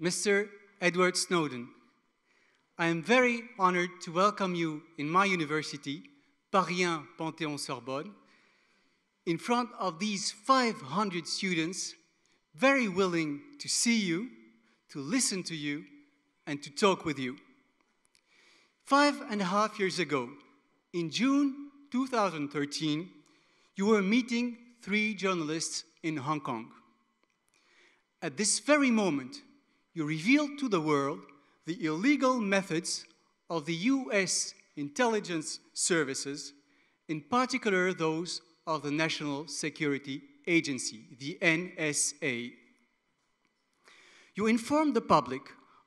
Mr. Edward Snowden, I am very honored to welcome you in my university, Alliance Panthéon-Sorbonne, in front of these 500 students, very willing to see you, to listen to you, and to talk with you. 5.5 years ago, in June 2013, you were meeting 3 journalists in Hong Kong. At this very moment, you revealed to the world the illegal methods of the US intelligence services, in particular those of the National Security Agency, the NSA. You informed the public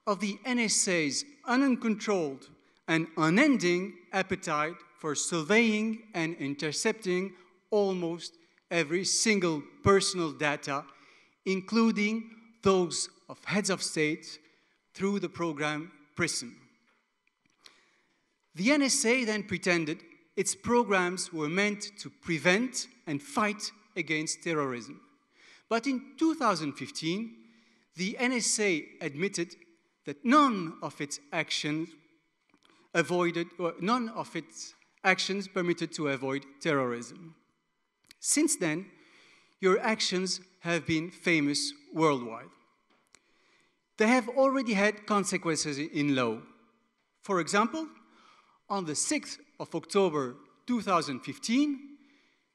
of the NSA's uncontrolled and unending appetite for surveying and intercepting almost every single personal data, including those of heads of state, through the program PRISM. The NSA then pretended its programs were meant to prevent and fight against terrorism. But in 2015, the NSA admitted that none of its actions permitted to avoid terrorism. Since then, your actions have been famous worldwide. They have already had consequences in law. For example, on the 6th of October 2015,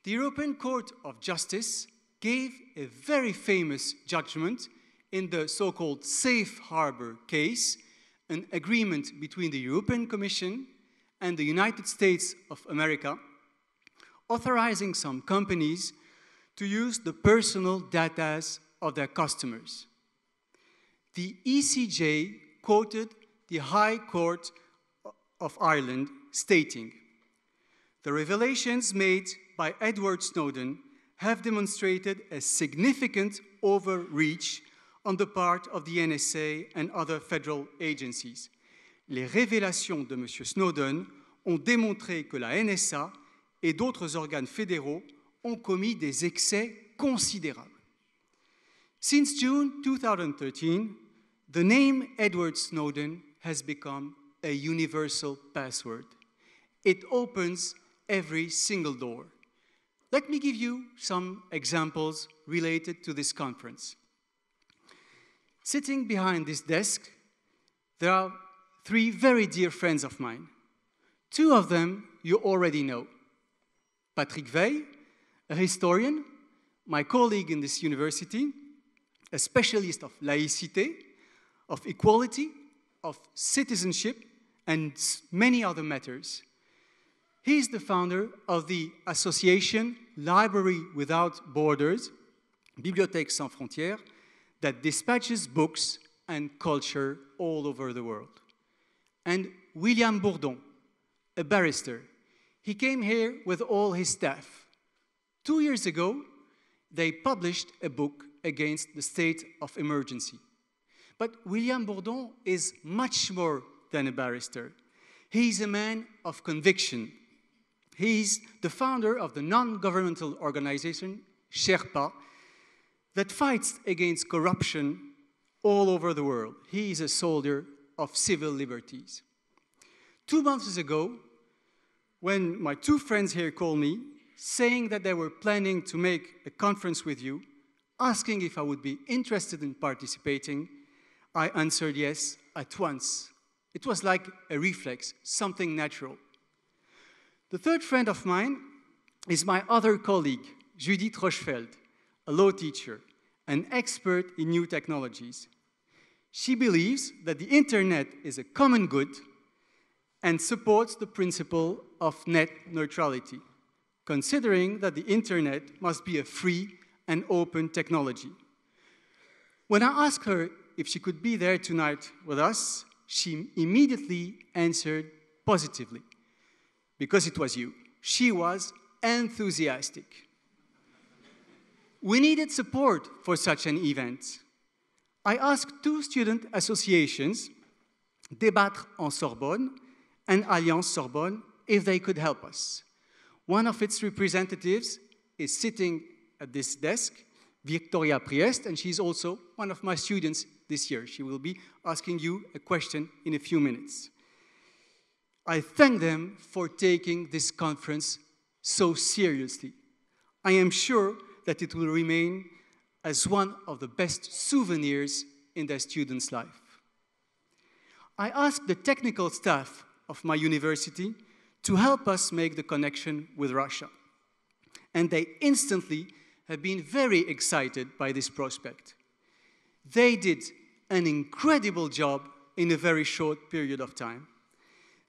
the European Court of Justice gave a very famous judgment in the so-called Safe Harbor case, an agreement between the European Commission and the United States of America, authorizing some companies to use the personal data of their customers. The ECJ quoted the High Court of Ireland, stating, "The revelations made by Edward Snowden have demonstrated a significant overreach on the part of the NSA and other federal agencies. Les révélations de M. Snowden ont démontré que la NSA et d'autres organes fédéraux ont commis des excès considérables." Since June 2013, the name Edward Snowden has become a universal password. It opens every single door. Let me give you some examples related to this conference. Sitting behind this desk, there are 3 very dear friends of mine. 2 of them you already know. Patrick Weil, a historian, my colleague in this university, a specialist of laïcité, of equality, of citizenship, and many other matters. He is the founder of the association Library Without Borders, Bibliothèques Sans Frontières, that dispatches books and culture all over the world. And William Bourdon, a barrister. He came here with all his staff. 2 years ago, they published a book against the state of emergency. But William Bourdon is much more than a barrister. He is a man of conviction. He is the founder of the non-governmental organization, Sherpa, that fights against corruption all over the world. He is a soldier of civil liberties. 2 months ago, when my 2 friends here called me, saying that they were planning to make a conference with you, asking if I would be interested in participating, I answered yes at once. It was like a reflex, something natural. The 3rd friend of mine is my other colleague, Judith Rochfeld, a law teacher, an expert in new technologies. She believes that the internet is a common good and supports the principle of net neutrality, considering that the internet must be a free and open technology. When I asked her if she could be there tonight with us, she immediately answered positively, because it was you. She was enthusiastic. We needed support for such an event. I asked 2 student associations, Débattre en Sorbonne and Alliance Sorbonne, if they could help us. One of its representatives is sitting at this desk, Victoria Priest, and she's also one of my students this year. She will be asking you a question in a few minutes. I thank them for taking this conference so seriously. I am sure that it will remain as one of the best souvenirs in their students' life. I asked the technical staff of my university to help us make the connection with Russia. And they instantly have been very excited by this prospect. They did an incredible job in a very short period of time.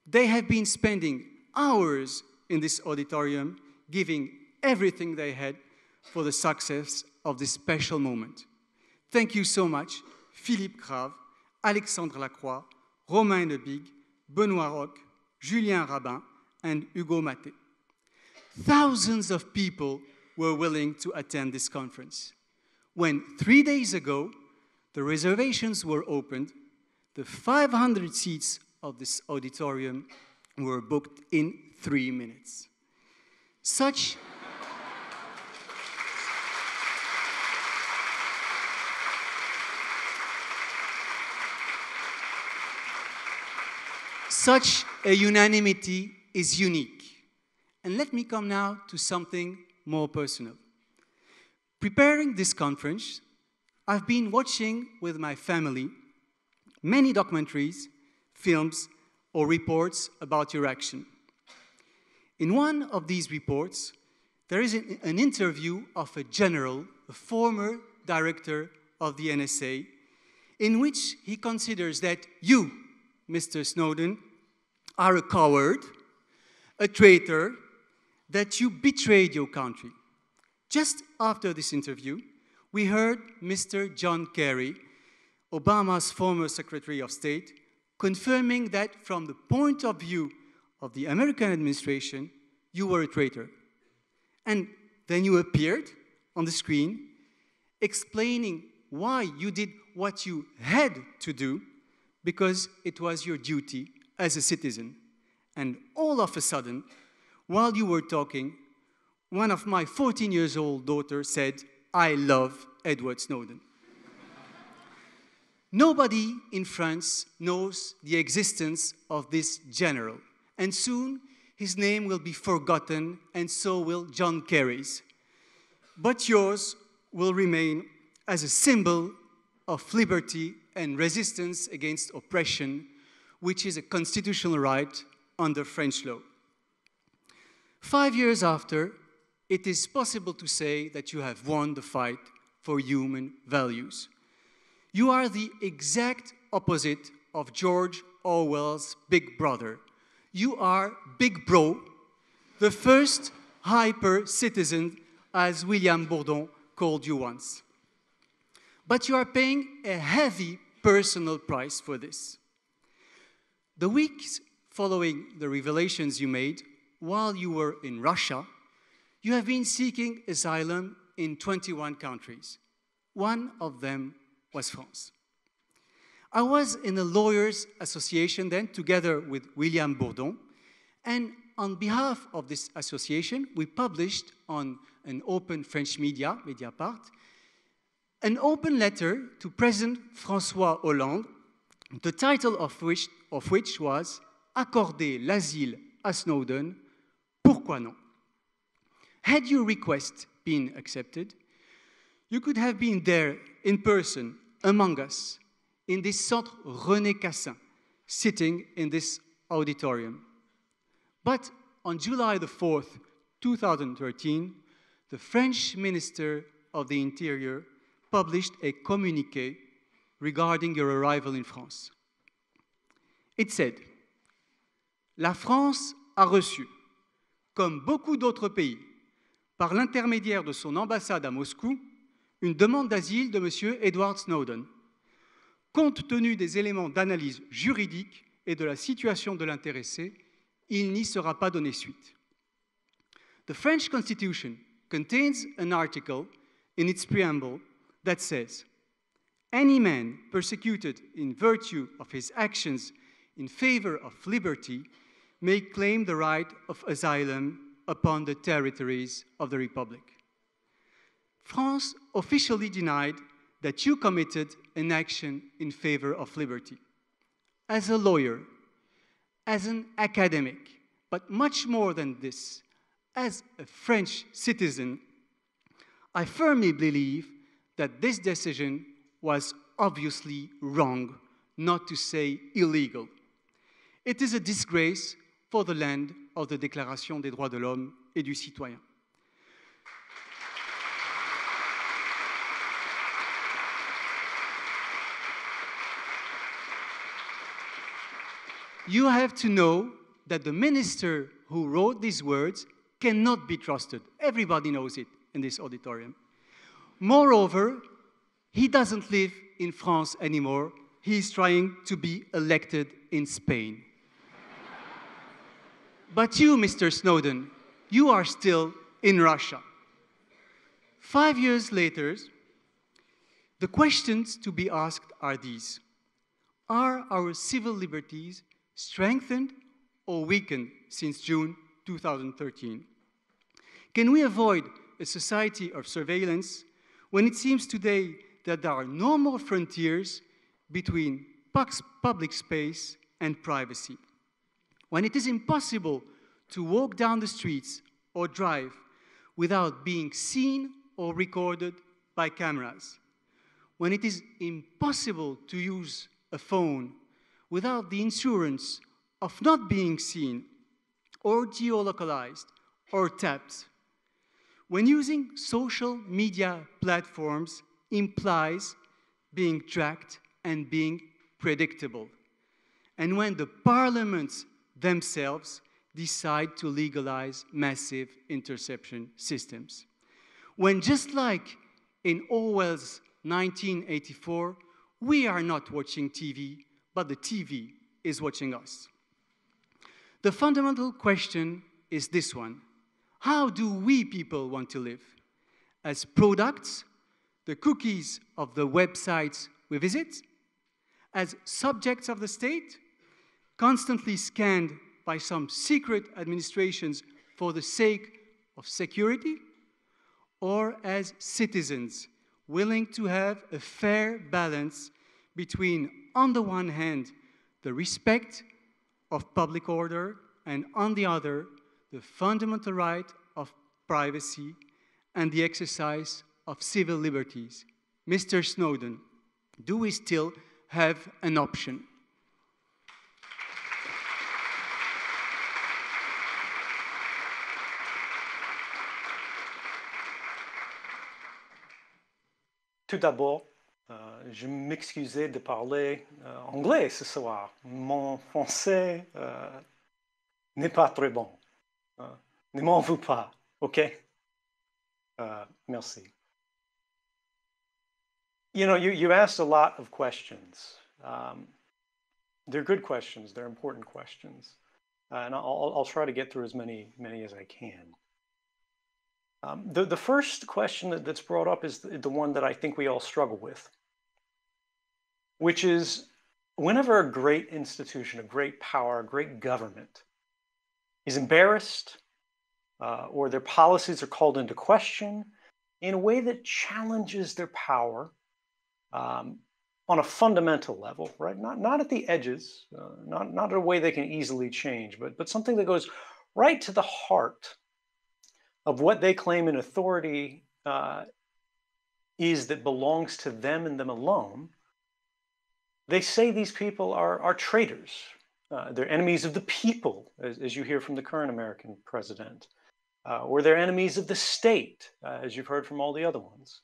They have been spending hours in this auditorium, giving everything they had for the success of this special moment. Thank you so much, Philippe Grave, Alexandre Lacroix, Romain Lebig, Benoît Roch, Julien Rabin, and Hugo Maté. Thousands of people were willing to attend this conference. When 3 days ago, the reservations were opened, the 500 seats of this auditorium were booked in 3 minutes. Such a unanimity is unique. And let me come now to something more personal. Preparing this conference, I've been watching with my family many documentaries, films, or reports about your action. In one of these reports, there is an interview of a general, a former director of the NSA, in which he considers that you, Mr. Snowden, are a coward, a traitor, that you betrayed your country. Just after this interview, we heard Mr. John Kerry, Obama's former Secretary of State, confirming that from the point of view of the American administration, you were a traitor. And then you appeared on the screen explaining why you did what you had to do, because it was your duty as a citizen. And all of a sudden, while you were talking, one of my 14-year-old daughters said, "I love Edward Snowden." Nobody in France knows the existence of this general, and soon his name will be forgotten, and so will John Kerry's. But yours will remain as a symbol of liberty and resistance against oppression, which is a constitutional right under French law. 5 years after, it is possible to say that you have won the fight for human values. You are the exact opposite of George Orwell's Big Brother. You are Big Bro, the first hyper-citizen, as William Bourdon called you once. But you are paying a heavy personal price for this. The weeks following the revelations you made while you were in Russia, you have been seeking asylum in 21 countries. One of them was France. I was in a lawyers' association then, together with William Bourdon, and on behalf of this association, we published on an open French media, Mediapart, an open letter to President François Hollande, the title of which was "Accorder l'asile à Snowden, pourquoi non?" Had your request been accepted, you could have been there in person among us in this Centre René Cassin, sitting in this auditorium. But on July the 4th, 2013, the French Minister of the Interior published a communiqué regarding your arrival in France. It said, "La France a reçu, comme beaucoup d'autres pays, par l'intermédiaire de son ambassade à Moscou, une demande d'asile de M. Edward Snowden. Compte tenu des éléments d'analyse juridique et de la situation de l'intéressé, il n'y sera pas donné suite." The French Constitution contains an article in its preamble that says, "Any man persecuted in virtue of his actions in favor of liberty may claim the right of asylum upon the territories of the Republic." France officially denied that you committed an action in favor of liberty. As a lawyer, as an academic, but much more than this, as a French citizen, I firmly believe that this decision was obviously wrong, not to say illegal. It is a disgrace for the land of the Déclaration des droits de l'homme et du citoyen. You have to know that the minister who wrote these words cannot be trusted. Everybody knows it in this auditorium. Moreover, he doesn't live in France anymore. He's trying to be elected in Spain. But you, Mr. Snowden, you are still in Russia. 5 years later, the questions to be asked are these. Are our civil liberties strengthened or weakened since June 2013? Can we avoid a society of surveillance when it seems today that there are no more frontiers between public space and privacy? When it is impossible to walk down the streets or drive without being seen or recorded by cameras? When it is impossible to use a phone without the insurance of not being seen or geolocalized or tapped? When using social media platforms implies being tracked and being predictable? And when the parliaments themselves decide to legalize massive interception systems? When, just like in Orwell's 1984, we are not watching TV, but the TV is watching us. The fundamental question is this one. How do we people want to live? As products, the cookies of the websites we visit? As subjects of the state, constantly scanned by some secret administrations for the sake of security? Or as citizens willing to have a fair balance between, on the one hand, the respect of public order, and on the other, the fundamental right of privacy and the exercise of civil liberties? Mr. Snowden, do we still have an option? Tout d'abord, je m'excusais de parler anglais ce soir. Mon français n'est pas très bon. Ne m'en veux pas, OK? Merci. You know, you asked a lot of questions. They're good questions. They're important questions. And I'll try to get through as many as I can. The first question that's brought up is the one that I think we all struggle with, which is whenever a great institution, a great power, a great government is embarrassed or their policies are called into question in a way that challenges their power on a fundamental level, right? Not at the edges, not in a way they can easily change, but something that goes right to the heart of what they claim an authority is that belongs to them and them alone. They say these people are traitors. They're enemies of the people, as you hear from the current American president, or they're enemies of the state, as you've heard from all the other ones.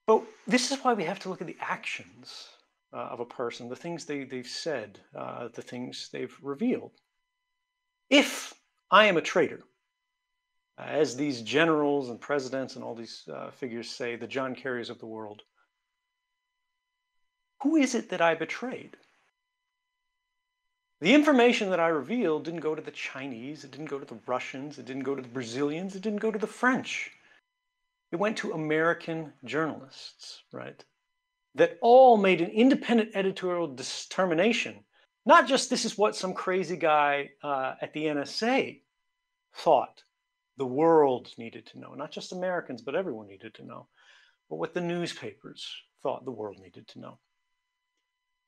But this is why we have to look at the actions of a person, the things they've said, the things they've revealed. If I am a traitor, as these generals and presidents and all these figures say, the John Kerrys of the world, who is it that I betrayed? The information that I revealed didn't go to the Chinese, it didn't go to the Russians, it didn't go to the Brazilians, it didn't go to the French. It went to American journalists, right? That all made an independent editorial determination. Not just this is what some crazy guy at the NSA thought the world needed to know, not just Americans, but everyone needed to know, but what the newspapers thought the world needed to know.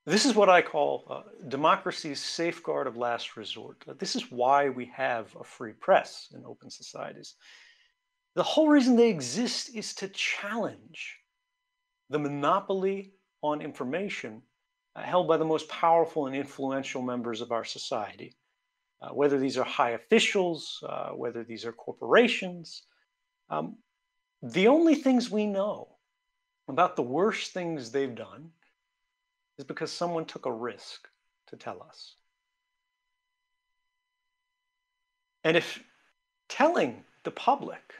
This is what I call democracy's safeguard of last resort. This is why we have a free press in open societies. The whole reason they exist is to challenge the monopoly on information held by the most powerful and influential members of our society. Whether these are high officials, whether these are corporations. The only things we know about the worst things they've done is because someone took a risk to tell us. And if telling the public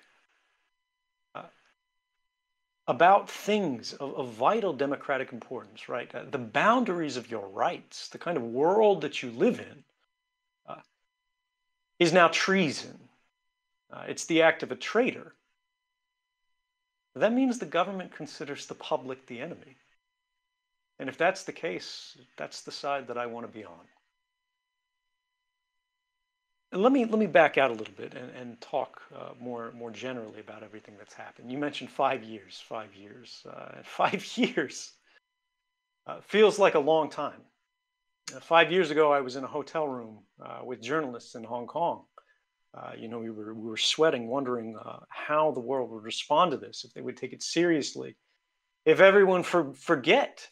about things of vital democratic importance, right? The boundaries of your rights, the kind of world that you live in, is now treason. It's the act of a traitor. That means the government considers the public the enemy. And if that's the case, that's the side that I want to be on. And let me back out a little bit and talk more generally about everything that's happened. You mentioned 5 years. 5 years. 5 years feels like a long time. 5 years ago, I was in a hotel room with journalists in Hong Kong. We were sweating, wondering how the world would respond to this, if they would take it seriously, if everyone forget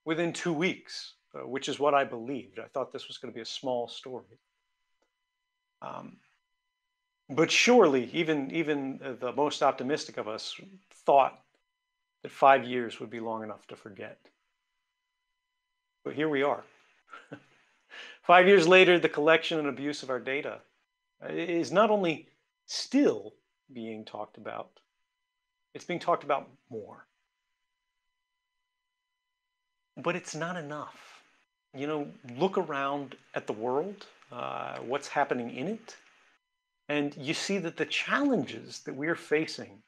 within 2 weeks, which is what I believed. I thought this was going to be a small story. But surely, even the most optimistic of us thought that 5 years would be long enough to forget. But here we are. 5 years later, the collection and abuse of our data is not only still being talked about, it's being talked about more. But it's not enough. Look around at the world, what's happening in it, and you see that the challenges that we're facing,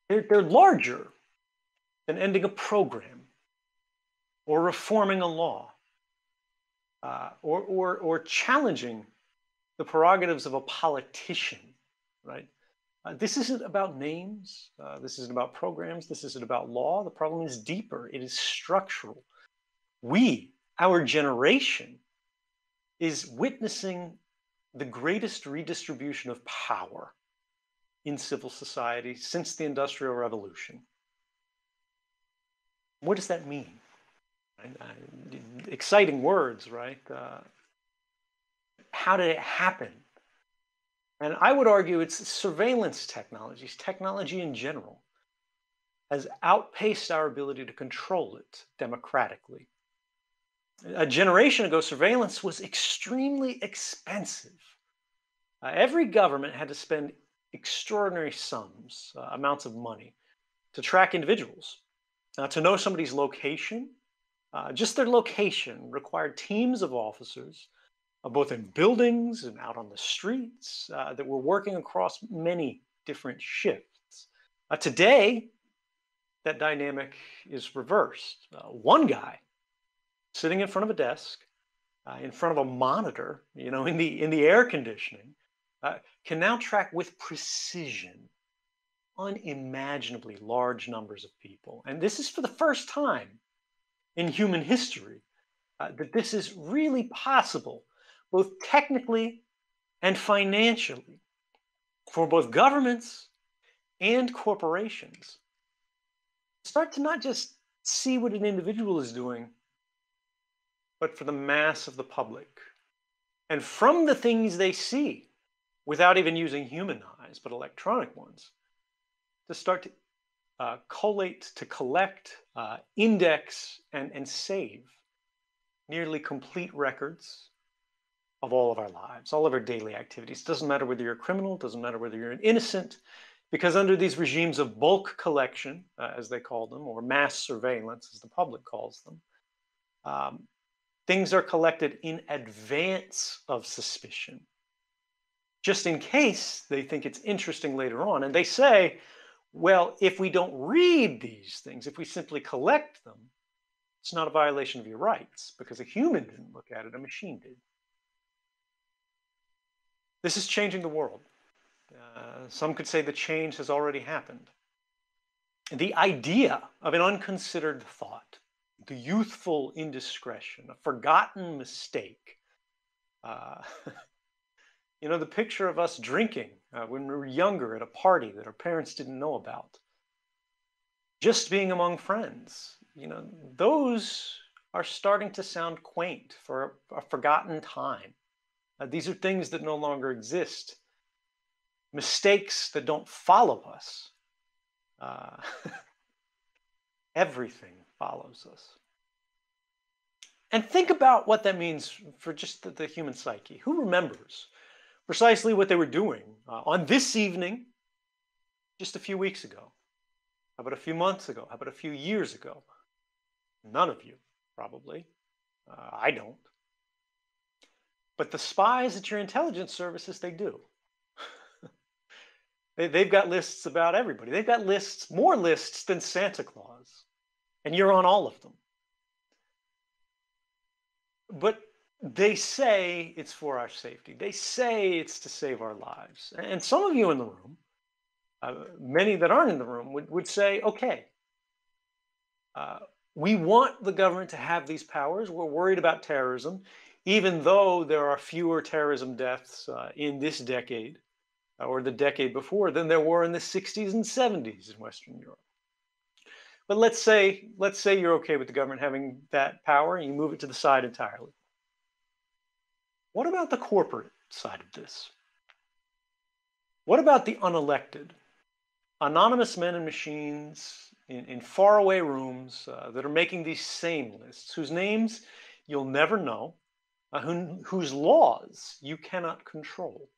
they're larger than ending a program or reforming a law. Or challenging the prerogatives of a politician, right? This isn't about names. This isn't about programs. This isn't about law. The problem is deeper. It is structural. Our generation, is witnessing the greatest redistribution of power in civil society since the Industrial Revolution. What does that mean? Exciting words, right? How did it happen? And I would argue it's surveillance technologies, technology in general, has outpaced our ability to control it democratically. A generation ago, surveillance was extremely expensive. Every government had to spend extraordinary sums, amounts of money, to track individuals. To know somebody's location, just their location required teams of officers, both in buildings and out on the streets, that were working across many different shifts. Today, that dynamic is reversed. One guy sitting in front of a desk, in front of a monitor, in the air conditioning, can now track with precision unimaginably large numbers of people. And this is for the first time in human history that this is really possible, both technically and financially, for both governments and corporations. Start to not just see what an individual is doing, but for the mass of the public. And from the things they see, without even using human eyes, but electronic ones, to start to collate, to collect, index, and save nearly complete records of all of our lives, all of our daily activities. Doesn't matter whether you're a criminal, doesn't matter whether you're an innocent, because under these regimes of bulk collection, as they call them, or mass surveillance, as the public calls them, things are collected in advance of suspicion, just in case they think it's interesting later on. And they say, well, if we don't read these things, if we simply collect them, it's not a violation of your rights, because a human didn't look at it, a machine did. This is changing the world. Some could say the change has already happened. The idea of an unconsidered thought, the youthful indiscretion, a forgotten mistake. You know, the picture of us drinking when we were younger at a party that our parents didn't know about. Just being among friends, you know, those are starting to sound quaint for a forgotten time. These are things that no longer exist. Mistakes that don't follow us. Everything follows us. And think about what that means for just the human psyche. Who remembers precisely what they were doing on this evening just a few weeks ago? How about a few months ago? How about a few years ago? None of you, probably. I don't. But the spies at your intelligence services, they do. They've got lists about everybody. They've got lists, more lists than Santa Claus. And you're on all of them. But they say it's for our safety. They say it's to save our lives. And some of you in the room, many that aren't in the room, would say, okay, we want the government to have these powers. We're worried about terrorism, even though there are fewer terrorism deaths in this decade or the decade before than there were in the 60s and 70s in Western Europe. But let's say you're okay with the government having that power and you move it to the side entirely. What about the corporate side of this? What about the unelected? Anonymous men and machines in faraway rooms that are making these same lists, whose names you'll never know, whose laws you cannot control.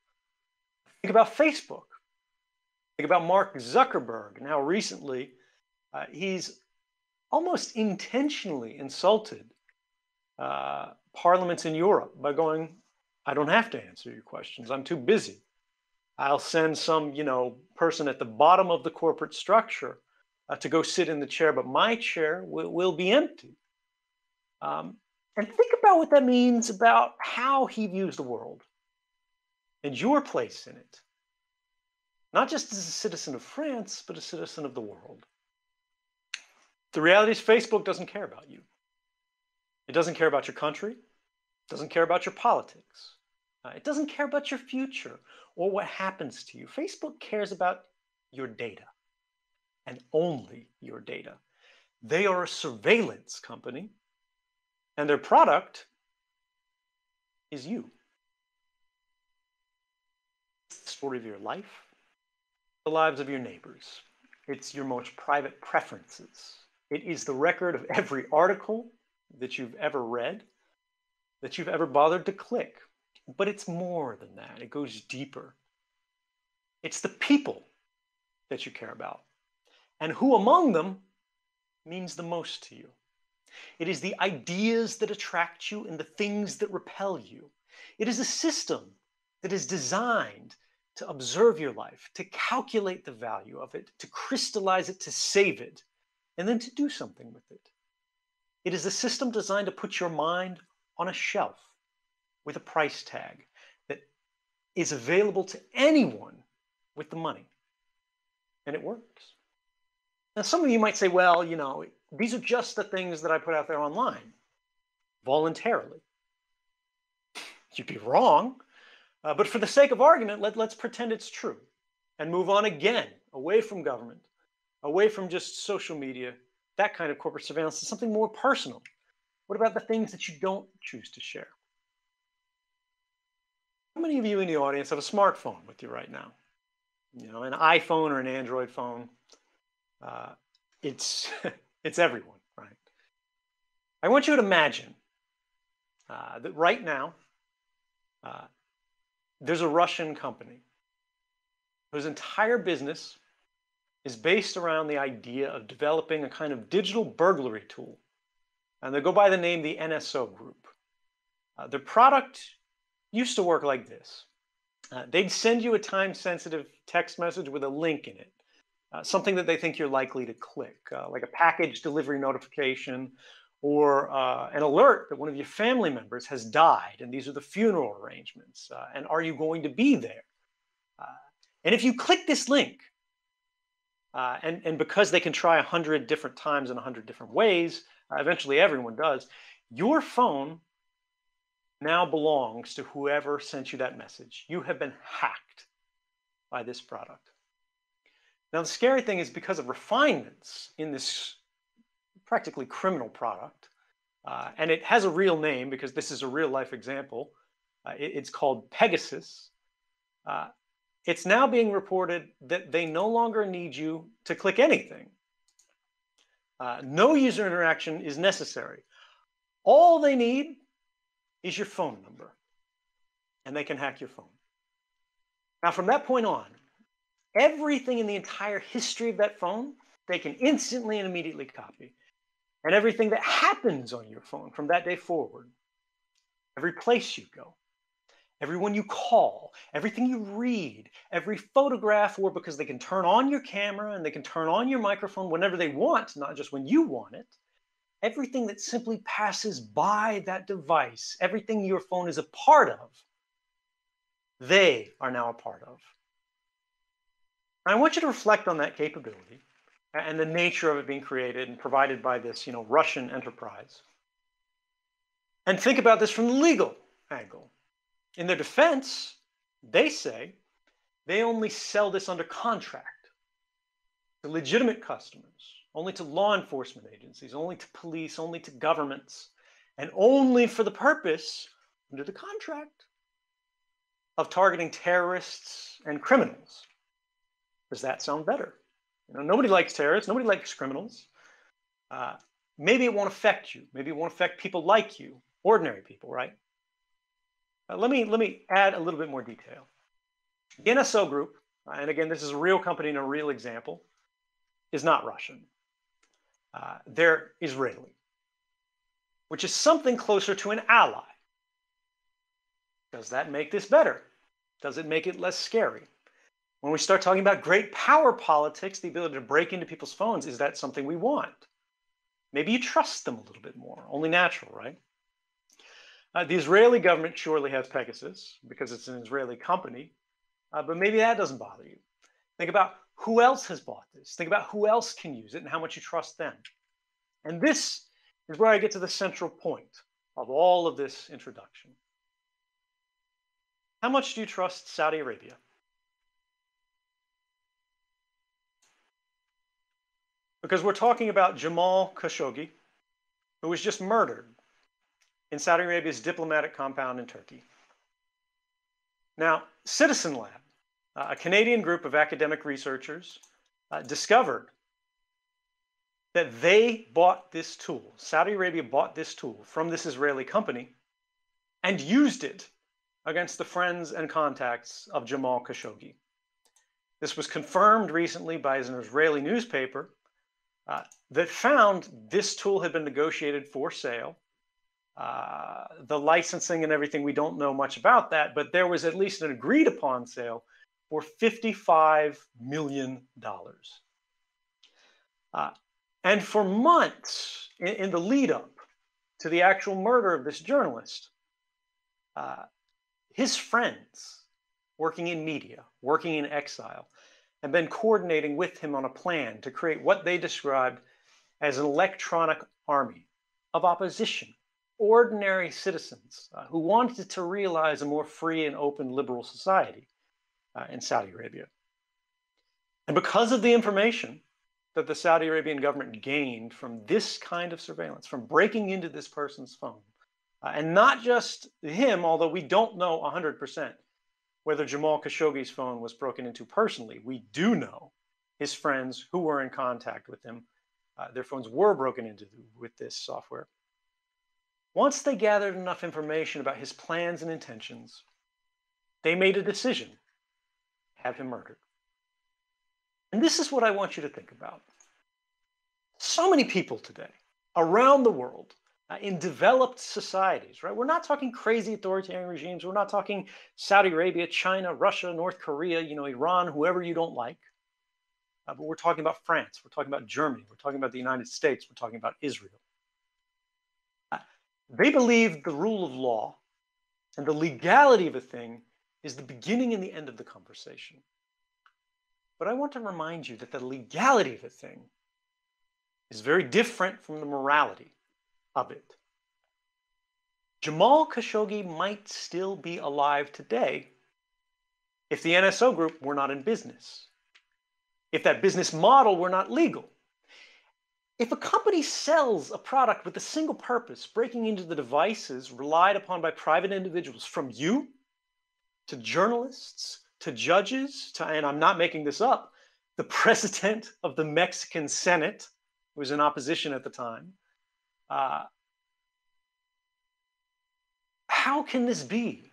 Think about Facebook. Think about Mark Zuckerberg and how recently he's almost intentionally insulted parliaments in Europe by going, I don't have to answer your questions. I'm too busy. I'll send some, person at the bottom of the corporate structure to go sit in the chair, but my chair will be empty. And think about what that means about how he views the world and your place in it. Not just as a citizen of France, but a citizen of the world. The reality is Facebook doesn't care about you. It doesn't care about your country. It doesn't care about your politics. It doesn't care about your future or what happens to you. Facebook cares about your data and only your data. They are a surveillance company and their product is you. It's the story of your life, the lives of your neighbors. It's your most private preferences. It is the record of every article that you've ever read, that you've ever bothered to click. But it's more than that. It goes deeper. It's the people that you care about, and who among them means the most to you. It is the ideas that attract you and the things that repel you. It is a system that is designed to observe your life, to calculate the value of it, to crystallize it, to save it, and then to do something with it. It is a system designed to put your mind on a shelf with a price tag that is available to anyone with the money. And it works. Now, some of you might say, well, these are just the things that I put out there online voluntarily. You'd be wrong. But for the sake of argument, let's pretend it's true and move on again, away from government, away from just social media, that kind of corporate surveillance, to something more personal. What about the things that you don't choose to share? How many of you in the audience have a smartphone with you right now? An iPhone or an Android phone. It's everyone, right? I want you to imagine that right now, there's a Russian company whose entire business is based around the idea of developing a kind of digital burglary tool. And they go by the name the NSO Group. Their product used to work like this. They'd send you a time-sensitive text message with a link in it, something that they think you're likely to click, like a package delivery notification or an alert that one of your family members has died, and these are the funeral arrangements, and are you going to be there? And if you click this link, and because they can try 100 different times in 100 different ways, eventually everyone does, your phone now belongs to whoever sent you that message. You have been hacked by this product. Now, the scary thing is, because of refinements in this practically criminal product, and it has a real name because this is a real life example. It's called Pegasus. It's now being reported that they no longer need you to click anything. No user interaction is necessary. All they need is your phone number, and they can hack your phone. Now, from that point on, everything in the entire history of that phone, they can instantly and immediately copy. And everything that happens on your phone from that day forward, every place you go, everyone you call, everything you read, every photograph, or because they can turn on your camera and they can turn on your microphone whenever they want, not just when you want it, everything that simply passes by that device, everything your phone is a part of, they are now a part of. I want you to reflect on that capability and the nature of it being created and provided by this, Russian enterprise. And think about this from the legal angle. In their defense, they say they only sell this under contract to legitimate customers, only to law enforcement agencies, only to police, only to governments, and only for the purpose, under the contract, of targeting terrorists and criminals. Does that sound better? Nobody likes terrorists. Nobody likes criminals. Maybe it won't affect you. Maybe it won't affect people like you, ordinary people, right? Let me add a little bit more detail. The NSO group, and again, this is a real company and a real example, is not Russian. They're Israeli, which is something closer to an ally. Does that make this better? Does it make it less scary? When we start talking about great power politics, the ability to break into people's phones, is that something we want? Maybe you trust them a little bit more. Only natural, right? The Israeli government surely has Pegasus because it's an Israeli company, but maybe that doesn't bother you. Think about who else has bought this. Think about who else can use it and how much you trust them. And this is where I get to the central point of all of this introduction. How much do you trust Saudi Arabia? Because we're talking about Jamal Khashoggi, who was just murdered in Saudi Arabia's diplomatic compound in Turkey. Now, Citizen Lab, a Canadian group of academic researchers, discovered that they bought this tool. Saudi Arabia bought this tool from this Israeli company and used it against the friends and contacts of Jamal Khashoggi. This was confirmed recently by an Israeli newspaper that found this tool had been negotiated for sale. The licensing and everything, we don't know much about that, but there was at least an agreed upon sale for $55 million. And for months in the lead up to the actual murder of this journalist, his friends working in media, working in exile, and been coordinating with him on a plan to create what they described as an electronic army of opposition, ordinary citizens who wanted to realize a more free and open liberal society in Saudi Arabia. And because of the information that the Saudi Arabian government gained from this kind of surveillance, from breaking into this person's phone, and not just him, although we don't know 100% whether Jamal Khashoggi's phone was broken into personally. We do know his friends who were in contact with him, their phones were broken into with this software. Once they gathered enough information about his plans and intentions, they made a decision to have him murdered. And this is what I want you to think about. So many people today around the world in developed societies, right? We're not talking crazy authoritarian regimes. We're not talking Saudi Arabia, China, Russia, North Korea, Iran, whoever you don't like. But we're talking about France. We're talking about Germany. We're talking about the United States. We're talking about Israel. They believe the rule of law and the legality of a thing is the beginning and the end of the conversation. But I want to remind you that the legality of a thing is very different from the morality of it. Jamal Khashoggi might still be alive today if the NSO group were not in business, if that business model were not legal. If a company sells a product with a single purpose, breaking into the devices relied upon by private individuals, from you to journalists to judges to, and I'm not making this up, the president of the Mexican Senate, who was in opposition at the time, how can this be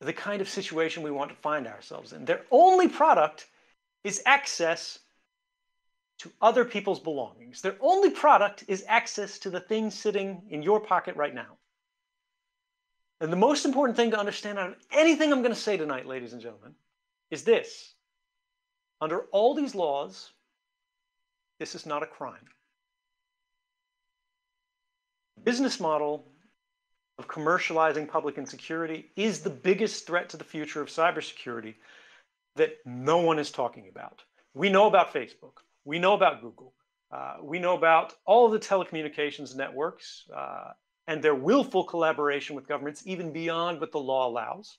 the kind of situation we want to find ourselves in? Their only product is access to other people's belongings. Their only product is access to the things sitting in your pocket right now. And the most important thing to understand out of anything I'm going to say tonight, ladies and gentlemen, is this. Under all these laws, this is not a crime. The business model of commercializing public insecurity is the biggest threat to the future of cybersecurity that no one is talking about. We know about Facebook. We know about Google. We know about all of the telecommunications networks and their willful collaboration with governments, even beyond what the law allows.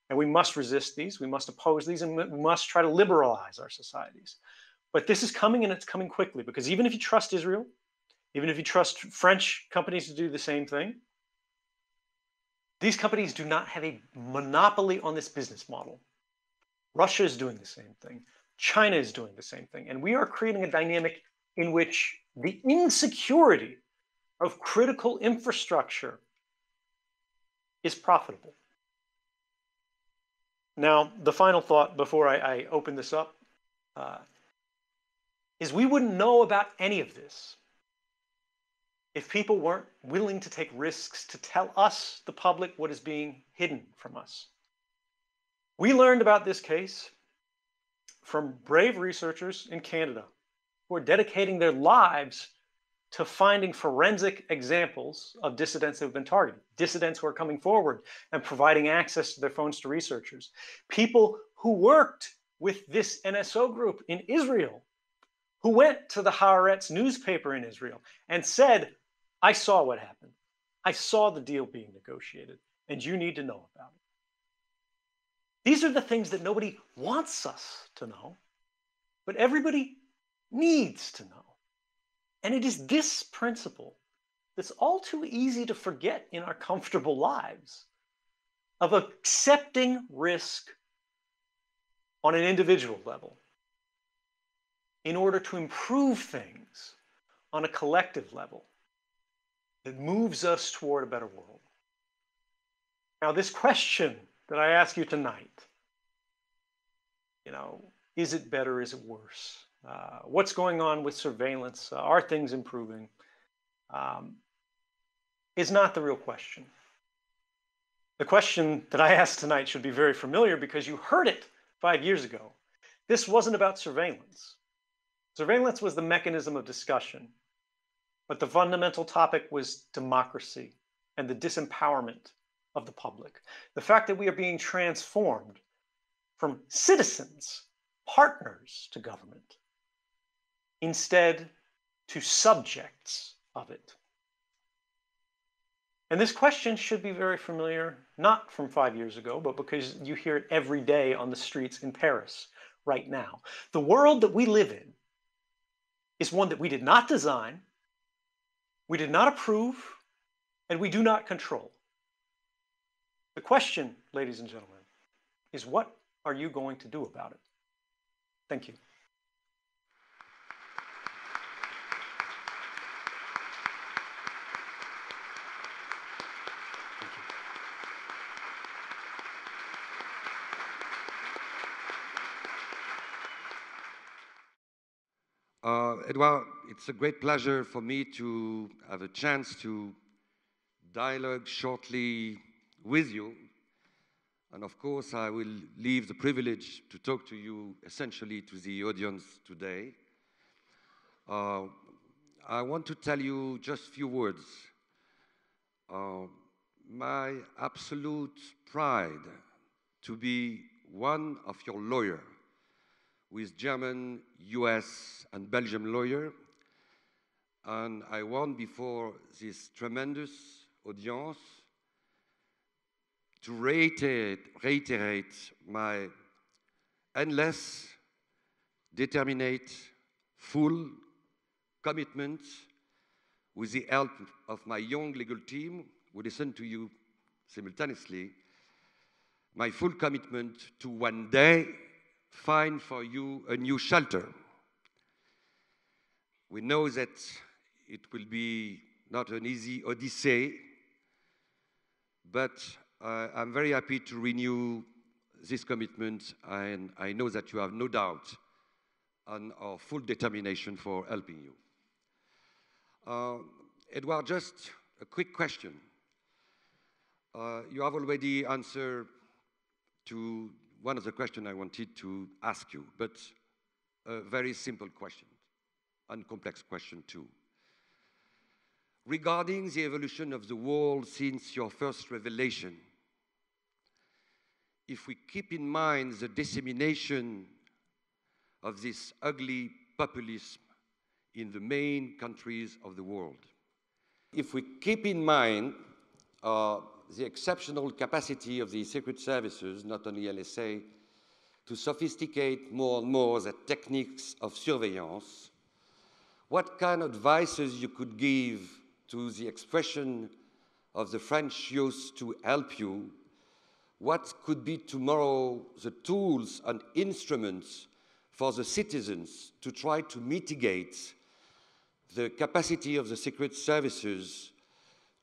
And we must resist these. We must oppose these, and we must try to liberalize our societies. But this is coming, and it's coming quickly, because even if you trust Israel, even if you trust French companies to do the same thing, these companies do not have a monopoly on this business model. Russia is doing the same thing. China is doing the same thing. And we are creating a dynamic in which the insecurity of critical infrastructure is profitable. Now, the final thought before I open this up is we wouldn't know about any of this if people weren't willing to take risks to tell us, the public, what is being hidden from us. We learned about this case from brave researchers in Canada who are dedicating their lives to finding forensic examples of dissidents who have been targeted, dissidents who are coming forward and providing access to their phones to researchers, people who worked with this NSO group in Israel, who went to the Haaretz newspaper in Israel and said, I saw what happened. I saw the deal being negotiated, and you need to know about it. These are the things that nobody wants us to know, but everybody needs to know. And it is this principle that's all too easy to forget in our comfortable lives, of accepting risk on an individual level in order to improve things on a collective level that moves us toward a better world. Now, this question that I ask you tonight, is it better, is it worse? What's going on with surveillance? Are things improving? Is not the real question. The question that I asked tonight should be very familiar because you heard it 5 years ago. This wasn't about surveillance. Surveillance was the mechanism of discussion, but the fundamental topic was democracy and the disempowerment of the public. The fact that we are being transformed from citizens, partners to government, instead to subjects of it. And this question should be very familiar, not from 5 years ago, but because you hear it every day on the streets in Paris right now. The world that we live in is one that we did not design, we did not approve, and we do not control. The question, ladies and gentlemen, is what are you going to do about it? Thank you. Edward, it's a great pleasure for me to have a chance to dialogue shortly with you. And of course, I will leave the privilege to talk to you, essentially to the audience today. I want to tell you just a few words. my absolute pride to be one of your lawyers, with German, US, and Belgian lawyer. And I want, before this tremendous audience, to reiterate my endless, determined, full commitment with the help of my young legal team, who listen to you simultaneously, my full commitment to one day find for you a new shelter. We know that it will be not an easy odyssey, but I'm very happy to renew this commitment, and I know that you have no doubt on our full determination for helping you. Edward, just a quick question. You have already answered to one of the questions I wanted to ask you, but a very simple question, and complex question too. Regarding the evolution of the world since your first revelation, if we keep in mind the dissemination of this ugly populism in the main countries of the world, if we keep in mind the exceptional capacity of the secret services, not only LSA, to sophisticate more and more the techniques of surveillance, what kind of advices you could give to the expression of the French youth to help you? What could be tomorrow the tools and instruments for the citizens to try to mitigate the capacity of the secret services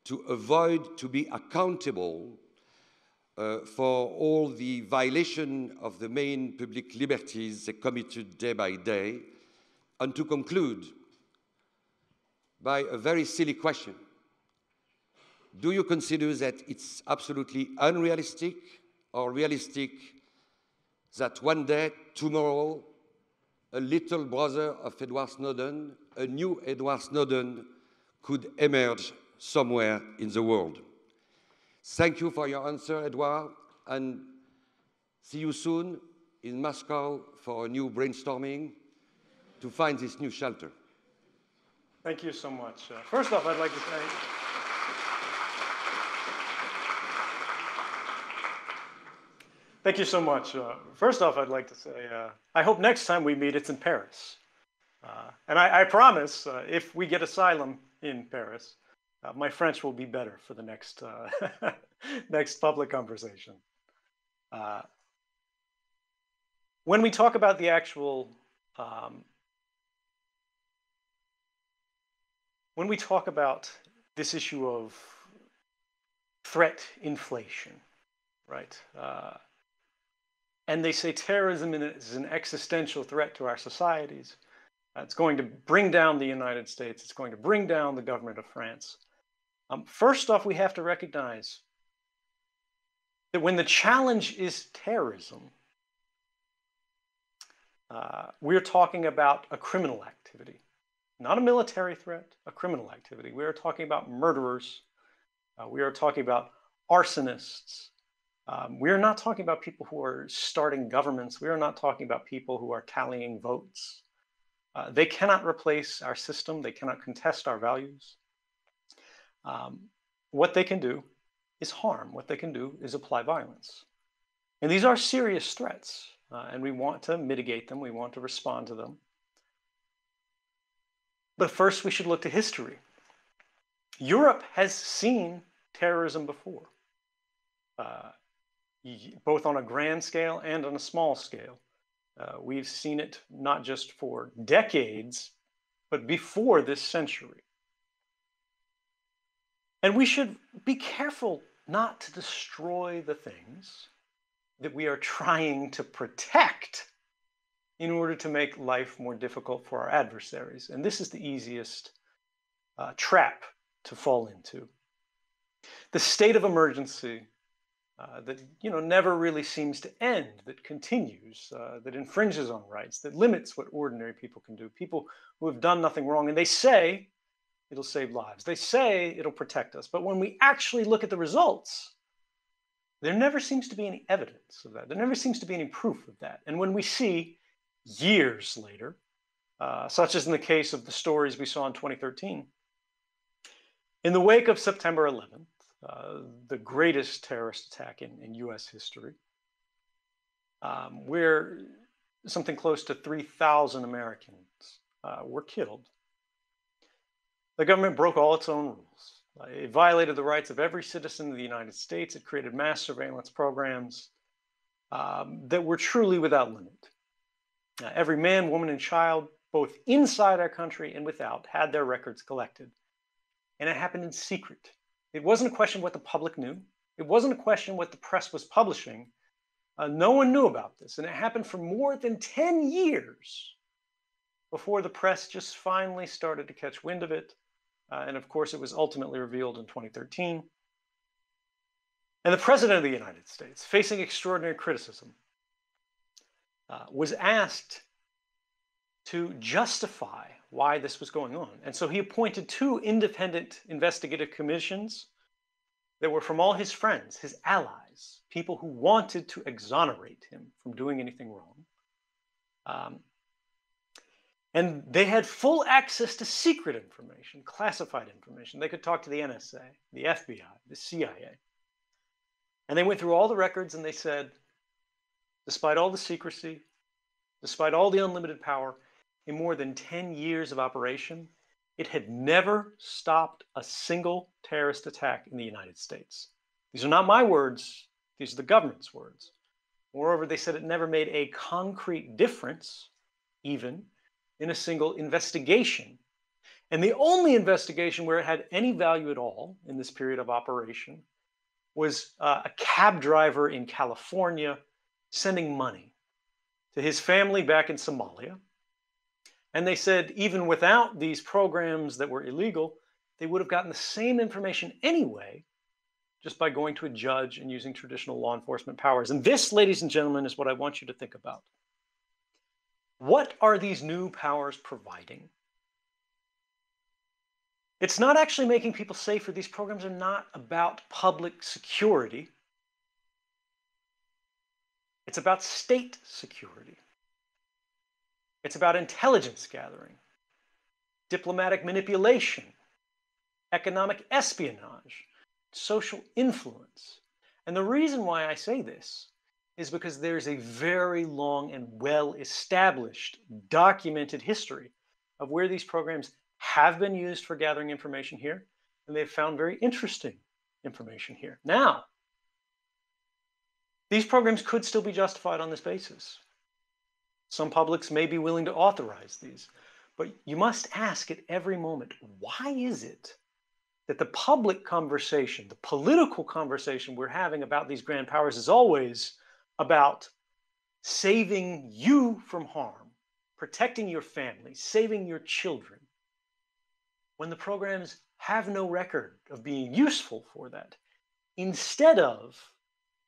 to avoid to be accountable for all the violation of the main public liberties they committed day by day? And to conclude by a very silly question: do you consider that it's absolutely unrealistic or realistic that one day, tomorrow, a little brother of Edward Snowden, a new Edward Snowden, could emerge somewhere in the world? Thank you for your answer, Edward, and see you soon in Moscow for a new brainstorming to find this new shelter. Thank you so much. First off, I'd like to say, thank you so much. First off, I'd like to say, I hope next time we meet, it's in Paris. And I promise, if we get asylum in Paris, my French will be better for the next, next public conversation. When we talk about the actual, when we talk about this issue of threat inflation, right? And they say terrorism is an existential threat to our societies. It's going to bring down the United States. It's going to bring down the government of France. First off, we have to recognize that when the challenge is terrorism, we're talking about a criminal activity, not a military threat, a criminal activity. We are talking about murderers. We are talking about arsonists. We are not talking about people who are starting governments. We are not talking about people who are tallying votes. They cannot replace our system. They cannot contest our values. What they can do is harm. What they can do is apply violence. And these are serious threats, and we want to mitigate them. We want to respond to them. But first, we should look to history. Europe has seen terrorism before, both on a grand scale and on a small scale. We've seen it not just for decades, but before this century. And we should be careful not to destroy the things that we are trying to protect in order to make life more difficult for our adversaries. And this is the easiest trap to fall into. The state of emergency that never really seems to end, that continues, that infringes on rights, that limits what ordinary people can do, people who have done nothing wrong. And they say it'll save lives. They say it'll protect us. But when we actually look at the results, there never seems to be any evidence of that. There never seems to be any proof of that. And when we see years later, such as in the case of the stories we saw in 2013, in the wake of September 11th, the greatest terrorist attack in US history, where something close to 3,000 Americans were killed, the government broke all its own rules. It violated the rights of every citizen of the United States. It created mass surveillance programs that were truly without limit. Every man, woman, and child, both inside our country and without, had their records collected. And it happened in secret. It wasn't a question of what the public knew. It wasn't a question of what the press was publishing. No one knew about this. And it happened for more than 10 years before the press just finally started to catch wind of it. And of course, it was ultimately revealed in 2013. And the President of the United States, facing extraordinary criticism, was asked to justify why this was going on. And so he appointed 2 independent investigative commissions that were from all his friends, his allies, people who wanted to exonerate him from doing anything wrong. And they had full access to secret information, classified information. They could talk to the NSA, the FBI, the CIA. And they went through all the records and they said, despite all the secrecy, despite all the unlimited power, in more than 10 years of operation, it had never stopped a single terrorist attack in the United States. These are not my words. These are the government's words. Moreover, they said it never made a concrete difference, even, in a single investigation. And the only investigation where it had any value at all in this period of operation was a cab driver in California sending money to his family back in Somalia. And they said even without these programs that were illegal, they would have gotten the same information anyway, just by going to a judge and using traditional law enforcement powers. And this, ladies and gentlemen, is what I want you to think about. What are these new powers providing? It's not actually making people safer. These programs are not about public security. It's about state security. It's about intelligence gathering, diplomatic manipulation, economic espionage, social influence. And the reason why I say this is because there's a very long and well-established, documented history of where these programs have been used for gathering information here, and they've found very interesting information here. Now, these programs could still be justified on this basis. Some publics may be willing to authorize these, but you must ask at every moment, why is it that the public conversation, the political conversation we're having about these grand powers is always about saving you from harm, protecting your family, saving your children, when the programs have no record of being useful for that, instead of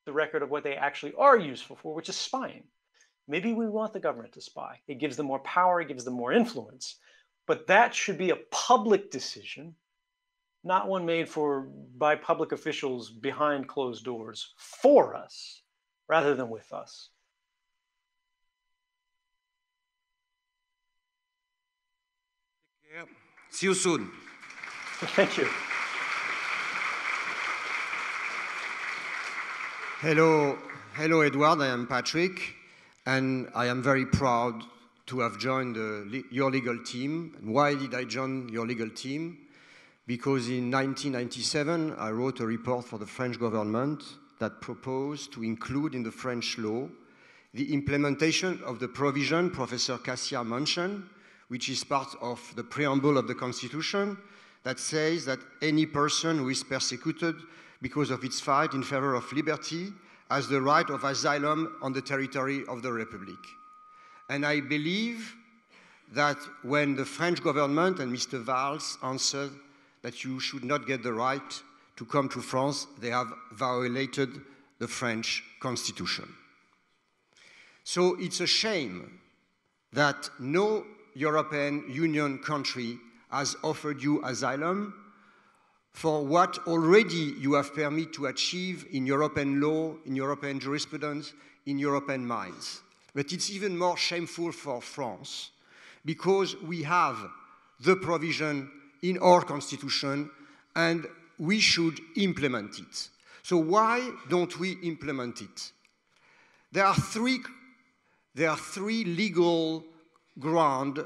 the record of what they actually are useful for, which is spying. Maybe we want the government to spy. It gives them more power, it gives them more influence, but that should be a public decision, not one made by public officials behind closed doors for us, rather than with us. Yeah. See you soon. Thank you. Hello, Edward. I am Patrick, and I am very proud to have joined your legal team. And why did I join your legal team? Because in 1997, I wrote a report for the French government that proposed to include in the French law the implementation of the provision Professor Cassia mentioned, which is part of the preamble of the Constitution, that says that any person who is persecuted because of its fight in favor of liberty has the right of asylum on the territory of the Republic. And I believe that when the French government and Mr. Weil answered that you should not get the right to come to France, they have violated the French Constitution. So it's a shame that no European Union country has offered you asylum for what already you have permit to achieve in European law, in European jurisprudence, in European minds. But it's even more shameful for France because we have the provision in our constitution and we should implement it. So why don't we implement it? There are three legal grounds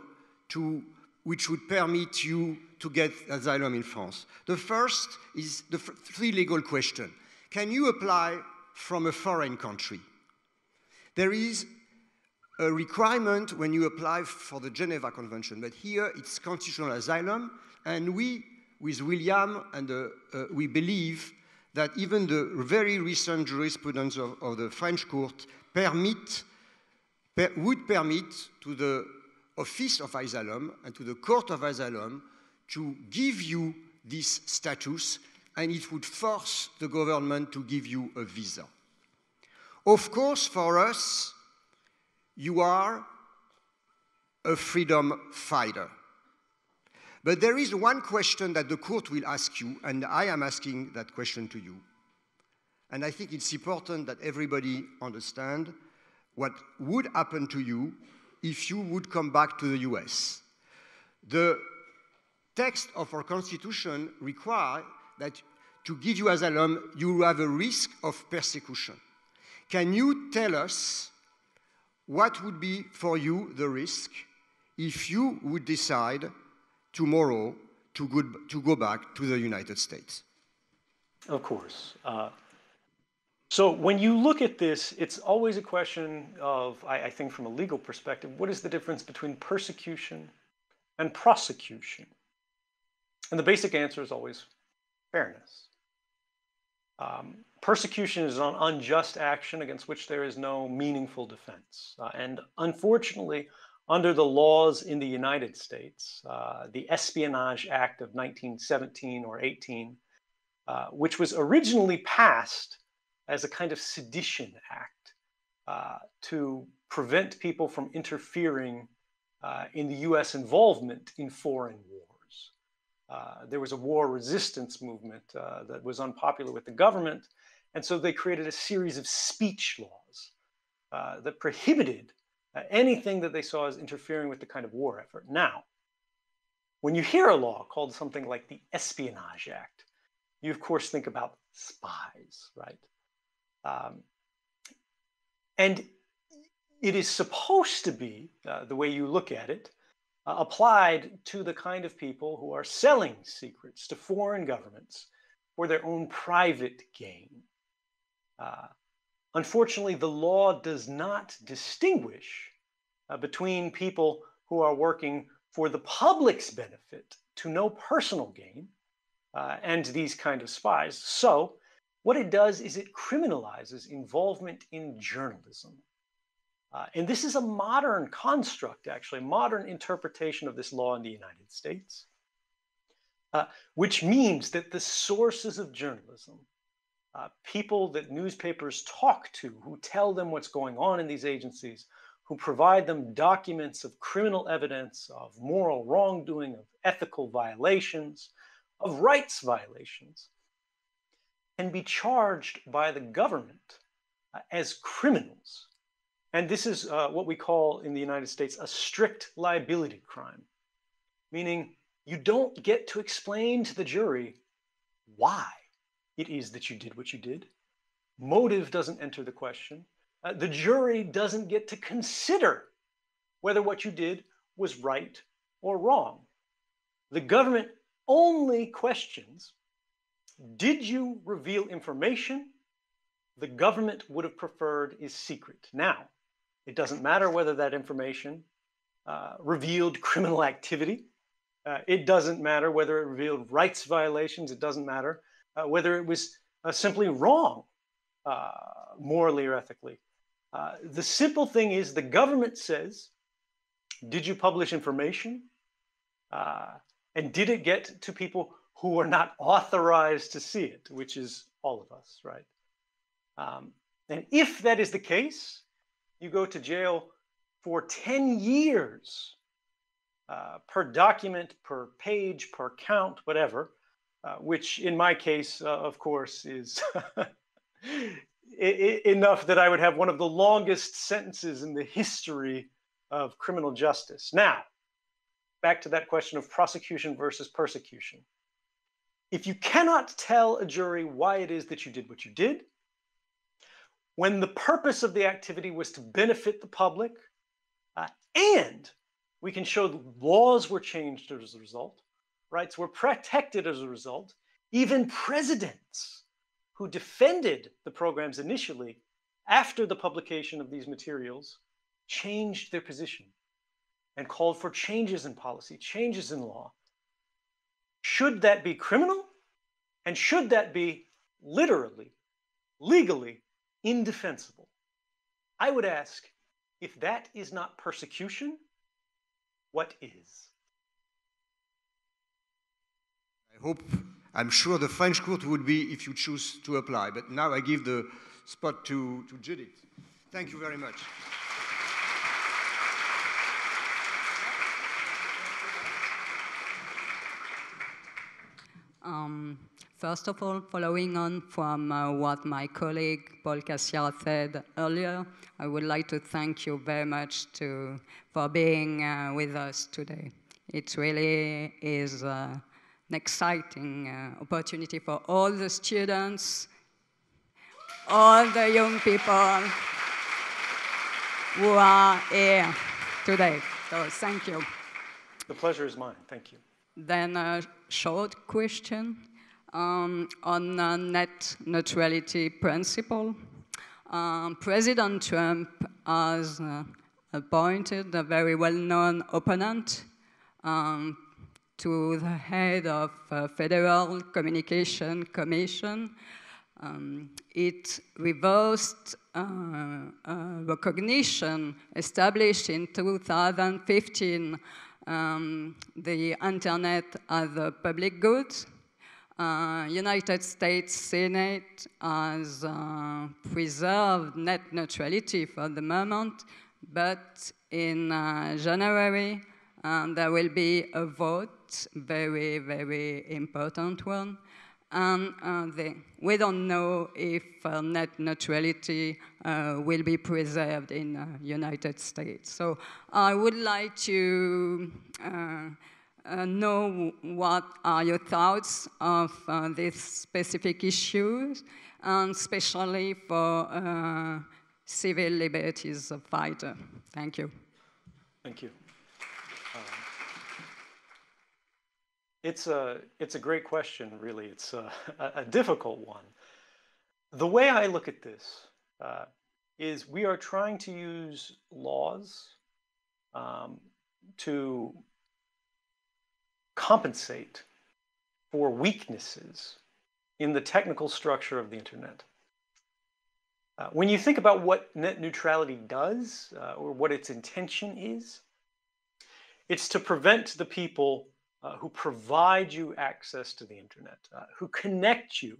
which would permit you to get asylum in France. The first is the three legal questions. Can you apply from a foreign country? There is a requirement when you apply for the Geneva Convention, but here it's constitutional asylum, and we, with William, and we believe that even the very recent jurisprudence of the French court would permit to the Office of Asylum and to the Court of Asylum to give you this status, and it would force the government to give you a visa. Of course, for us, you are a freedom fighter. But there is one question that the court will ask you, and I am asking that question to you. And I think it's important that everybody understand what would happen to you if you would come back to the US. The text of our constitution requires that to give you asylum, you have a risk of persecution. Can you tell us what would be for you the risk if you would decide tomorrow to go back to the United States? Of course. So when you look at this, it's always a question of, I think from a legal perspective, what is the difference between persecution and prosecution? And the basic answer is always fairness. Persecution is an unjust action against which there is no meaningful defense. And unfortunately, under the laws in the United States, the Espionage Act of 1917 or 18, which was originally passed as a kind of sedition act to prevent people from interfering in the US involvement in foreign wars. There was a war resistance movement that was unpopular with the government, and so they created a series of speech laws that prohibited anything that they saw as interfering with the kind of war effort. Now, when you hear a law called something like the Espionage Act, you of course think about spies, right? And it is supposed to be, the way you look at it, applied to the kind of people who are selling secrets to foreign governments for their own private gain. Unfortunately, the law does not distinguish between people who are working for the public's benefit to no personal gain and these kind of spies. So what it does is it criminalizes involvement in journalism. And this is a modern construct, actually, a modern interpretation of this law in the United States, which means that the sources of journalism, people that newspapers talk to, who tell them what's going on in these agencies, who provide them documents of criminal evidence, of moral wrongdoing, of ethical violations, of rights violations, can be charged by the government as criminals. And this is what we call in the United States a strict liability crime, meaning you don't get to explain to the jury why it is that you did what you did. Motive doesn't enter the question. The jury doesn't get to consider whether what you did was right or wrong. The government only questions, did you reveal information the government would have preferred is secret? Now, it doesn't matter whether that information revealed criminal activity. It doesn't matter whether it revealed rights violations. It doesn't matter whether it was simply wrong, morally or ethically. The simple thing is the government says, did you publish information? And did it get to people who are not authorized to see it, which is all of us, right? And if that is the case, you go to jail for 10 years per document, per page, per count, whatever, which in my case, of course, is enough that I would have one of the longest sentences in the history of criminal justice. Now, back to that question of prosecution versus persecution. If you cannot tell a jury why it is that you did what you did, when the purpose of the activity was to benefit the public, and we can show the laws were changed as a result, rights were protected as a result, even presidents who defended the programs initially after the publication of these materials changed their position and called for changes in policy, changes in law. Should that be criminal? And should that be literally, legally indefensible? I would ask, if that is not persecution, what is? I'm sure the French court would be if you choose to apply. But now I give the spot to Judith. Thank you very much. First of all, following on from what my colleague Paul Cassia said earlier, I would like to thank you very much for being with us today. It really is an exciting opportunity for all the students, all the young people who are here today. So thank you. The pleasure is mine. Thank you. Then a short question on net neutrality principle. President Trump has appointed a very well-known opponent to the head of Federal Communication Commission. It reversed recognition established in 2015 the internet as a public good. United States Senate has preserved net neutrality for the moment, but in January there will be a vote, very, very important one, and we don't know if net neutrality will be preserved in the United States. So I would like to know what are your thoughts of this specific issue, and especially for civil liberties fighter. Thank you. Thank you. It's a great question, really. It's a difficult one. The way I look at this is we are trying to use laws to compensate for weaknesses in the technical structure of the internet. When you think about what net neutrality does, or what its intention is, it's to prevent the people who provide you access to the internet, who connect you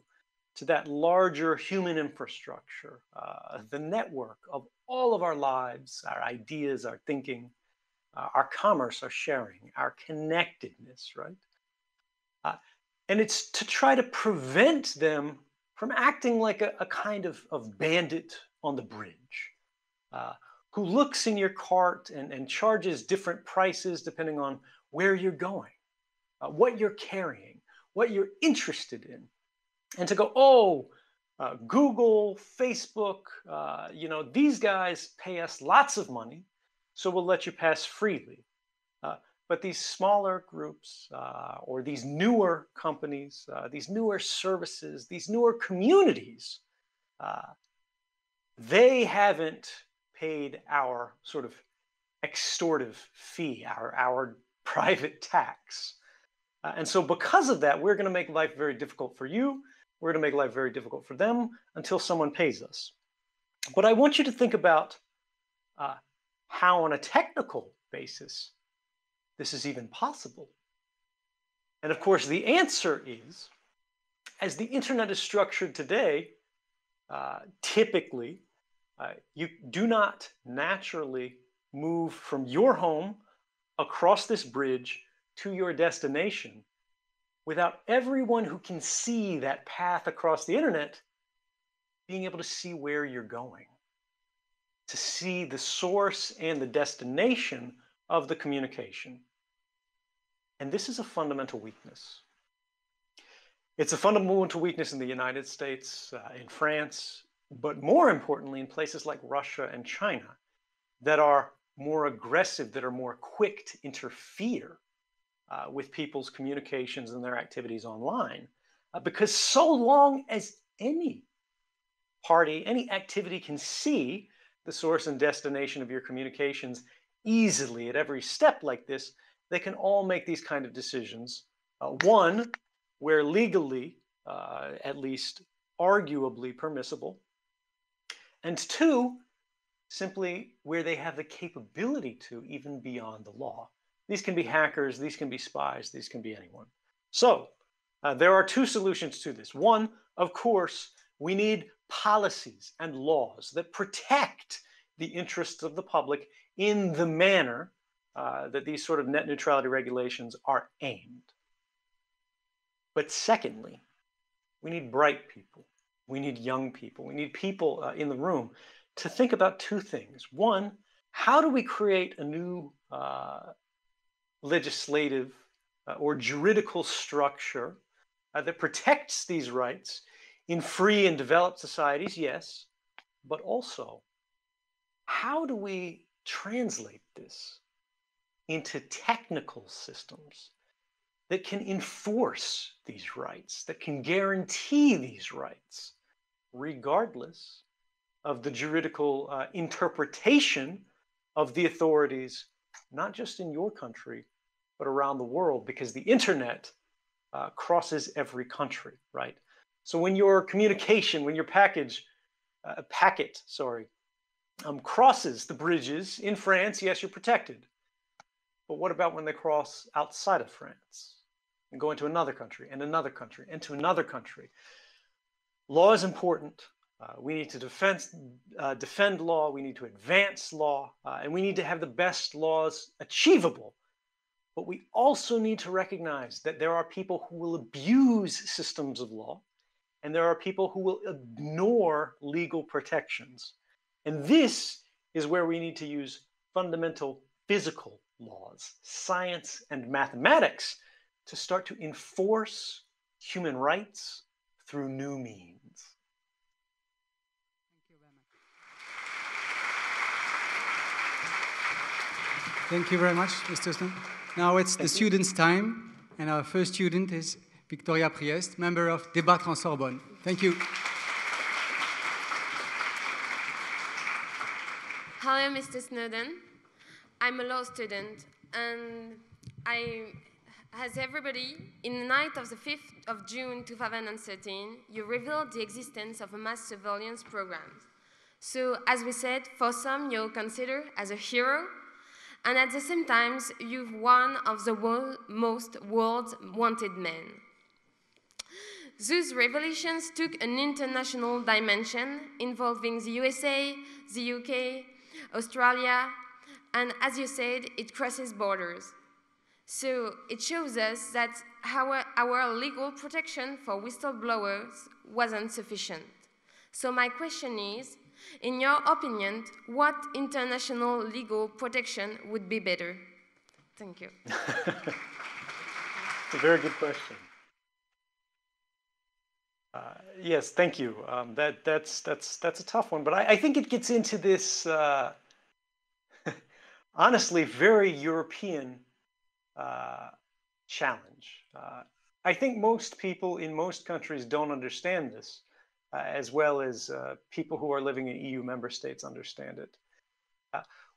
to that larger human infrastructure, the network of all of our lives, our ideas, our thinking, our commerce, our sharing, our connectedness, right? And it's to try to prevent them from acting like a kind of bandit on the bridge, who looks in your cart and charges different prices depending on where you're going, what you're carrying, what you're interested in. And to go, oh, Google, Facebook, these guys pay us lots of money, so we'll let you pass freely. But these smaller groups, or these newer companies, these newer services, these newer communities, they haven't paid our sort of extortive fee, our private tax. And so because of that, we're going to make life very difficult for you. We're going to make life very difficult for them until someone pays us. But I want you to think about how on a technical basis this is even possible. And of course, the answer is, as the internet is structured today, typically, you do not naturally move from your home across this bridge to your destination without everyone who can see that path across the internet being able to see where you're going, to see the source and the destination of the communication. And this is a fundamental weakness. It's a fundamental weakness in the United States, in France, but more importantly in places like Russia and China that are more aggressive, that are more quick to interfere with people's communications and their activities online. Because so long as any party, any activity can see the source and destination of your communications easily at every step like this, they can all make these kind of decisions. One, where legally, at least arguably permissible. And two, simply where they have the capability to, even beyond the law. These can be hackers, these can be spies, these can be anyone. So there are two solutions to this. One, of course, we need policies and laws that protect the interests of the public in the manner that these sort of net neutrality regulations are aimed. But secondly, we need bright people. We need young people. We need people in the room to think about two things. One, how do we create a new legislative or juridical structure that protects these rights in free and developed societies? Yes, but also, how do we translate this into technical systems that can enforce these rights, that can guarantee these rights, regardless of the juridical interpretation of the authorities, not just in your country, but around the world, because the internet crosses every country, right? So when your communication, when your packet crosses the bridges in France, yes, you're protected. But what about when they cross outside of France and go into another country and another country and to another country? Law is important. We need to defend law. We need to advance law. And we need to have the best laws achievable. But we also need to recognize that there are people who will abuse systems of law, and there are people who will ignore legal protections. And this is where we need to use fundamental physical laws, science and mathematics, to start to enforce human rights through new means. Thank you very much, Mr. Snowden. Now it's the students' time, and our first student is Victoria Priest, member of Débattre en Sorbonne. Thank you. Hello, Mr. Snowden. I'm a law student, and as everybody, in the night of the 5th of June 2013, you revealed the existence of a mass surveillance program. So, as we said, for some you're considered as a hero, and at the same time, you're one of the most world's wanted men. Those revelations took an international dimension involving the USA, the UK, Australia, and as you said, it crosses borders. So it shows us that our legal protection for whistleblowers wasn't sufficient. So my question is, in your opinion, what international legal protection would be better? Thank you. It's a very good question. Yes, thank you. That's a tough one, but I think it gets into this honestly very European challenge. I think most people in most countries don't understand this, as well as people who are living in EU member states understand it,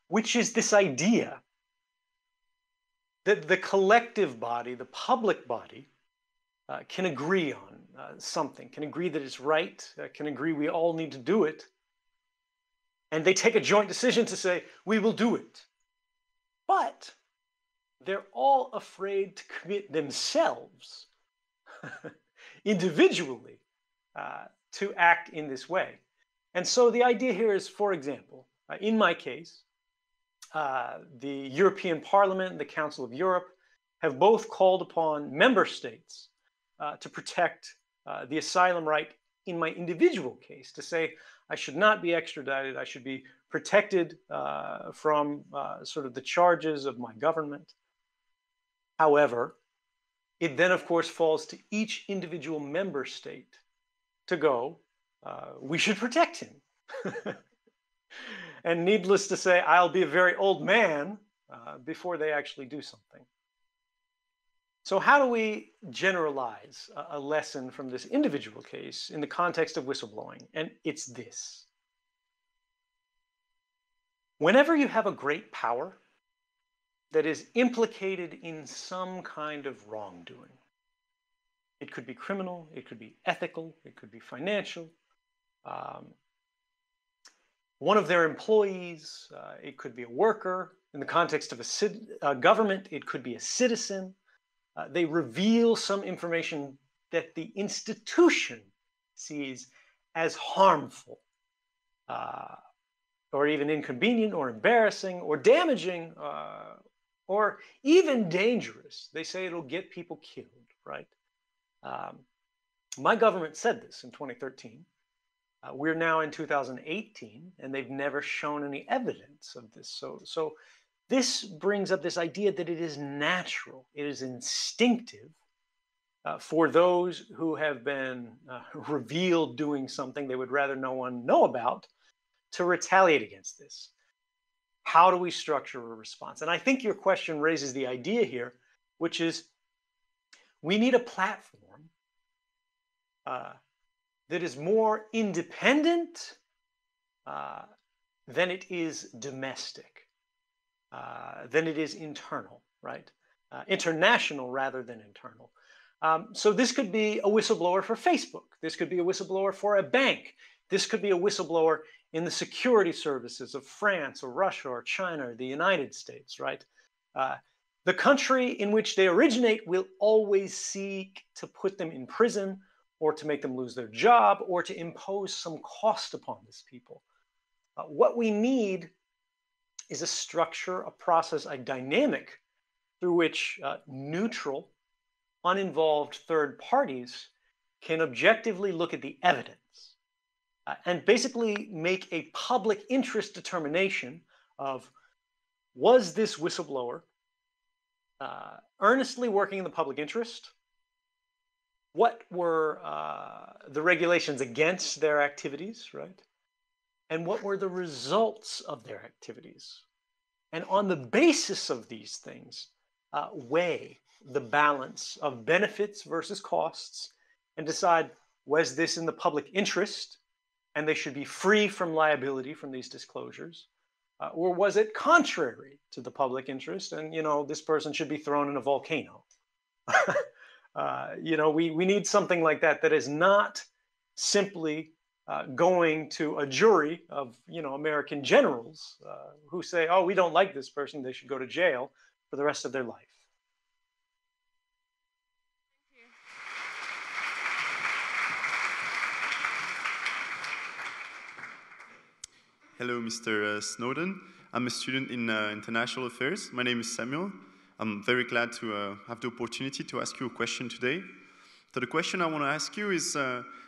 which is this idea that the collective body, the public body, can agree on something, can agree that it's right, can agree we all need to do it, and they take a joint decision to say, we will do it. But they're all afraid to commit themselves individually to act in this way. And so the idea here is, for example, in my case, the European Parliament and the Council of Europe have both called upon member states to protect the asylum right in my individual case, to say I should not be extradited, I should be protected from sort of the charges of my government. However, it then, of course, falls to each individual member state to go, we should protect him. And needless to say, I'll be a very old man before they actually do something. So how do we generalize a lesson from this individual case in the context of whistleblowing? And it's this. Whenever you have a great power that is implicated in some kind of wrongdoing, it could be criminal, it could be ethical, it could be financial, one of their employees, it could be a worker. In the context of a government, it could be a citizen. They reveal some information that the institution sees as harmful, or even inconvenient, or embarrassing, or damaging, or even dangerous. They say it'll get people killed, right? My government said this in 2013. We're now in 2018, and they've never shown any evidence of this. So this brings up this idea that it is natural, it is instinctive for those who have been revealed doing something they would rather no one know about to retaliate against this. How do we structure a response? And I think your question raises the idea here, which is we need a platform that is more independent than it is domestic, than it is internal, right? International rather than internal. So this could be a whistleblower for Facebook. This could be a whistleblower for a bank. This could be a whistleblower in the security services of France or Russia or China or the United States, right? The country in which they originate will always seek to put them in prison or to make them lose their job, or to impose some cost upon these people. What we need is a structure, a process, a dynamic through which neutral, uninvolved third parties can objectively look at the evidence and basically make a public interest determination of, was this whistleblower earnestly working in the public interest? What were the regulations against their activities, right? And what were the results of their activities? And on the basis of these things, weigh the balance of benefits versus costs and decide, was this in the public interest and they should be free from liability from these disclosures? Or was it contrary to the public interest and, you know, this person should be thrown in a volcano? You know, we need something like that that is not simply going to a jury of, you know, American generals who say, oh, we don't like this person, they should go to jail for the rest of their life. Hello, Mr. Snowden. I'm a student in international affairs. My name is Samuel. I'm very glad to have the opportunity to ask you a question today. So the question I want to ask you is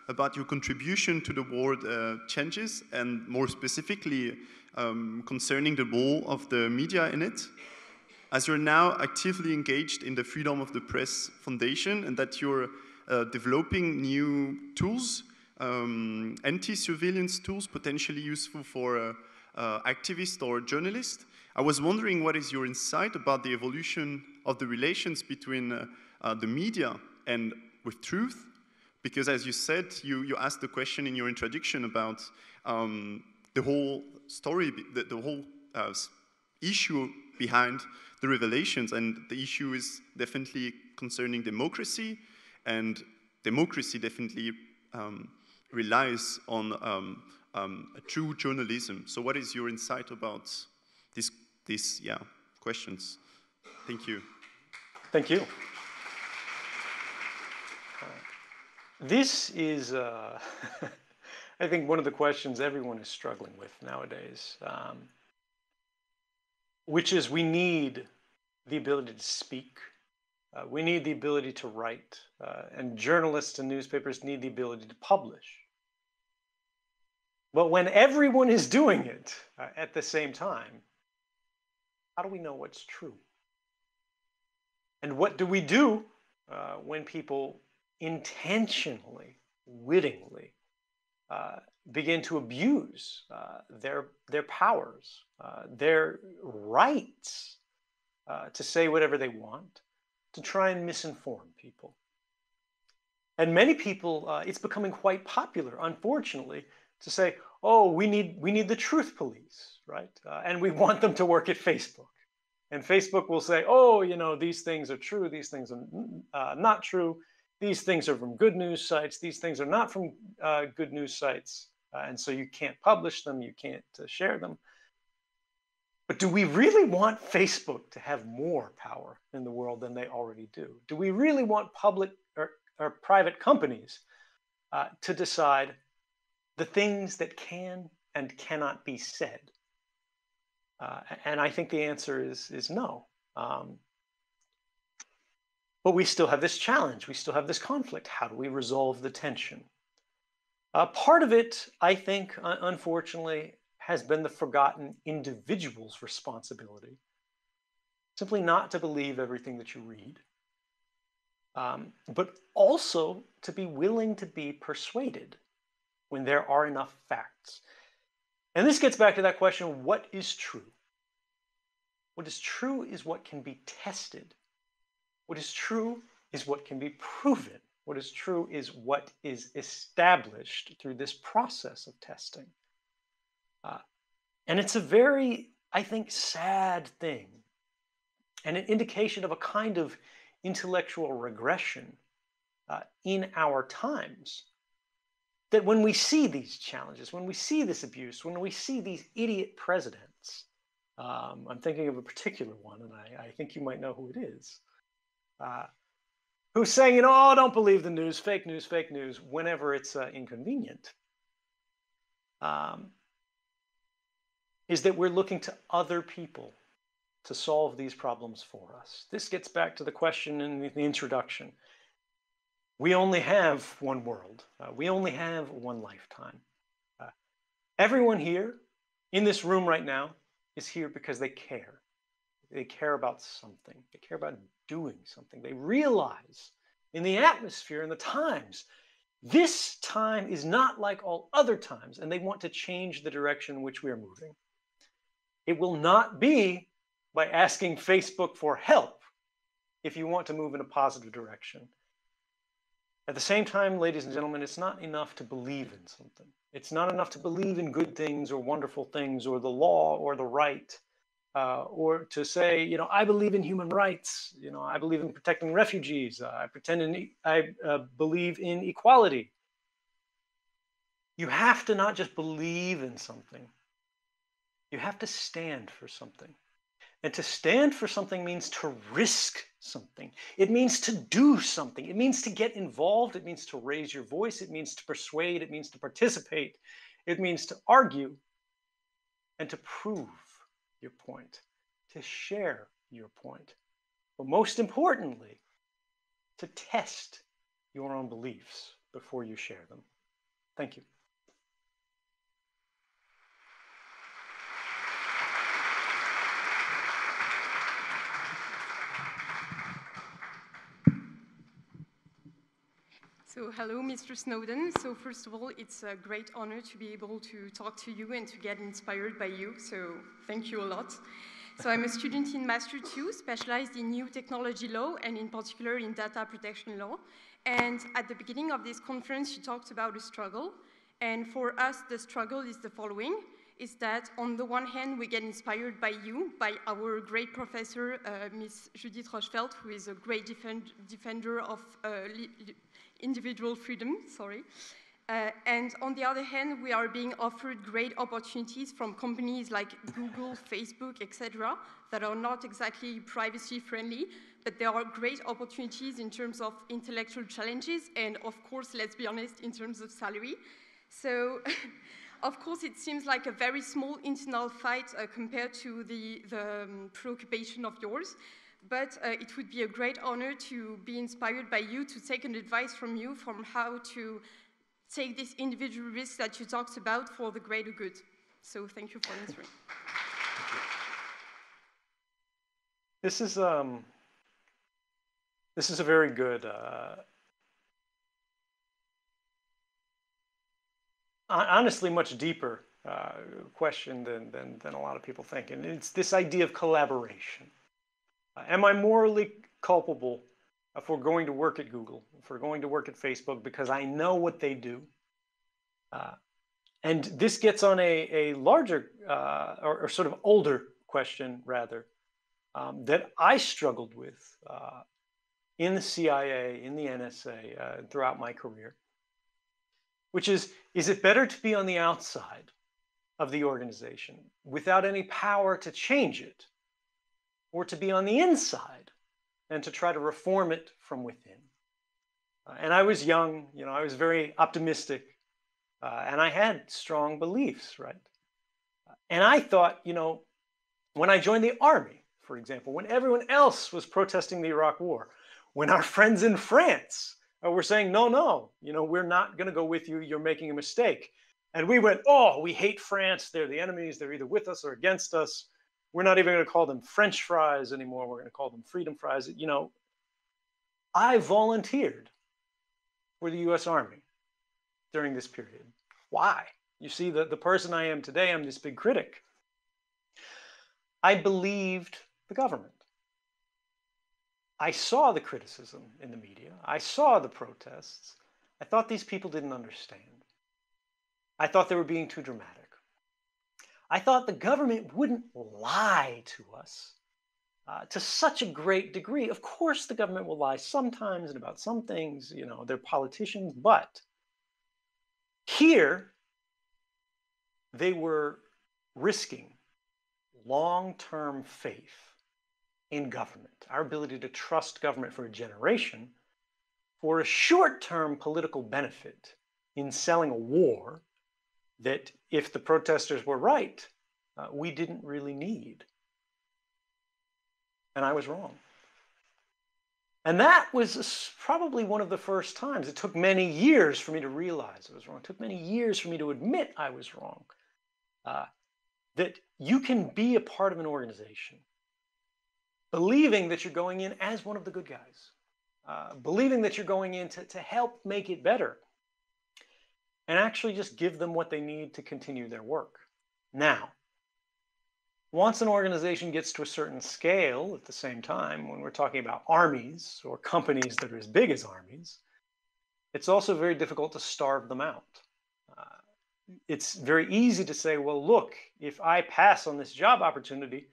about your contribution to the world changes, and more specifically concerning the role of the media in it. As you're now actively engaged in the Freedom of the Press Foundation and that you're developing new tools, anti-surveillance tools potentially useful for activists or journalists, I was wondering what is your insight about the evolution of the relations between the media and with truth? Because as you said, you asked the question in your introduction about the whole story, the whole issue behind the revelations, and the issue is definitely concerning democracy, and democracy definitely relies on a true journalism. So what is your insight about these questions? Thank you. Thank you. This is, I think, one of the questions everyone is struggling with nowadays. which is we need the ability to speak. We need the ability to write. And journalists and newspapers need the ability to publish. But when everyone is doing it at the same time, how do we know what's true? And what do we do when people intentionally, wittingly begin to abuse their powers, their rights to say whatever they want, to try and misinform people? And many people, it's becoming quite popular, unfortunately, to say, oh, we need the truth police, right? And we want them to work at Facebook. And Facebook will say, oh, you know, these things are true, these things are not true, these things are from good news sites, these things are not from good news sites, and so you can't publish them, you can't share them. But do we really want Facebook to have more power in the world than they already do? Do we really want public or private companies to decide the things that can and cannot be said? And I think the answer is no. But we still have this challenge. We still have this conflict. How do we resolve the tension? Part of it, I think, unfortunately, has been the forgotten individual's responsibility. Simply not to believe everything that you read, but also to be willing to be persuaded when there are enough facts. And this gets back to that question, what is true? What is true is what can be tested. What is true is what can be proven. What is true is what is established through this process of testing. And it's a very, I think, sad thing, and an indication of a kind of intellectual regression in our times, that when we see these challenges, when we see this abuse, when we see these idiot presidents, I'm thinking of a particular one, and I think you might know who it is, who's saying, you know, oh, don't believe the news, fake news, whenever it's inconvenient, is that we're looking to other people to solve these problems for us. This gets back to the question in the introduction. We only have one world. We only have one lifetime. Everyone here in this room right now is here because they care. They care about something. They care about doing something. They realize in the atmosphere and the times, this time is not like all other times, and they want to change the direction in which we are moving. It will not be by asking Facebook for help if you want to move in a positive direction. At the same time, ladies and gentlemen, it's not enough to believe in something. It's not enough to believe in good things or wonderful things or the law or the right, or to say, you know, I believe in human rights. You know, I believe in protecting refugees. I believe in equality. You have to not just believe in something. You have to stand for something. And to stand for something means to risk something. It means to do something. It means to get involved. It means to raise your voice. It means to persuade. It means to participate. It means to argue and to prove your point, to share your point. But most importantly, to test your own beliefs before you share them. Thank you. So hello, Mr. Snowden. So first of all, it's a great honor to be able to talk to you and to get inspired by you. So thank you a lot. So I'm a student in Master 2, specialized in new technology law and in particular in data protection law. And at the beginning of this conference, you talked about a struggle. And for us, the struggle is the following, is that on the one hand, we get inspired by you, by our great professor, Miss Judith Rochfeld, who is a great defender of individual freedom, and on the other hand, we are being offered great opportunities from companies like Google, Facebook, etc., that are not exactly privacy friendly, but there are great opportunities in terms of intellectual challenges, and of course, let's be honest, in terms of salary. So Of course, it seems like a very small internal fight compared to the preoccupation of yours, but it would be a great honor to be inspired by you, to take an advice from you from how to take this individual risk that you talked about for the greater good. So thank you for answering. This is a very good, honestly, much deeper question than a lot of people think. And it's this idea of collaboration. Am I morally culpable for going to work at Google, for going to work at Facebook, because I know what they do? And this gets on a larger, or sort of older question, rather, that I struggled with in the CIA, in the NSA, throughout my career, which is it better to be on the outside of the organization without any power to change it, or to be on the inside and to try to reform it from within? And I was young, I was very optimistic, and I had strong beliefs, right? And I thought, when I joined the army, for example, when everyone else was protesting the Iraq War, when our friends in France were saying, no, we're not going to go with you, you're making a mistake. And we went, oh, we hate France, they're the enemies, they're either with us or against us. We're not even going to call them French fries anymore, we're going to call them freedom fries. I volunteered for the US Army during this period. Why? You see, the person I am today, I'm this big critic. I believed the government. I saw the criticism in the media. I saw the protests. I thought these people didn't understand. I thought they were being too dramatic. I thought the government wouldn't lie to us to such a great degree. Of course, the government will lie sometimes and about some things, they're politicians, but here they were risking long-term faith in government, our ability to trust government for a generation, for a short-term political benefit in selling a war that, if the protesters were right, we didn't really need. And I was wrong. And that was probably one of the first times. It took many years for me to realize I was wrong. It took many years for me to admit I was wrong. That you can be a part of an organization believing that you're going in as one of the good guys, believing that you're going in to help make it better, and actually just give them what they need to continue their work. Now, once an organization gets to a certain scale, at the same time, when we're talking about armies or companies that are as big as armies, it's also very difficult to starve them out. It's very easy to say, well, look, if I pass on this job opportunity,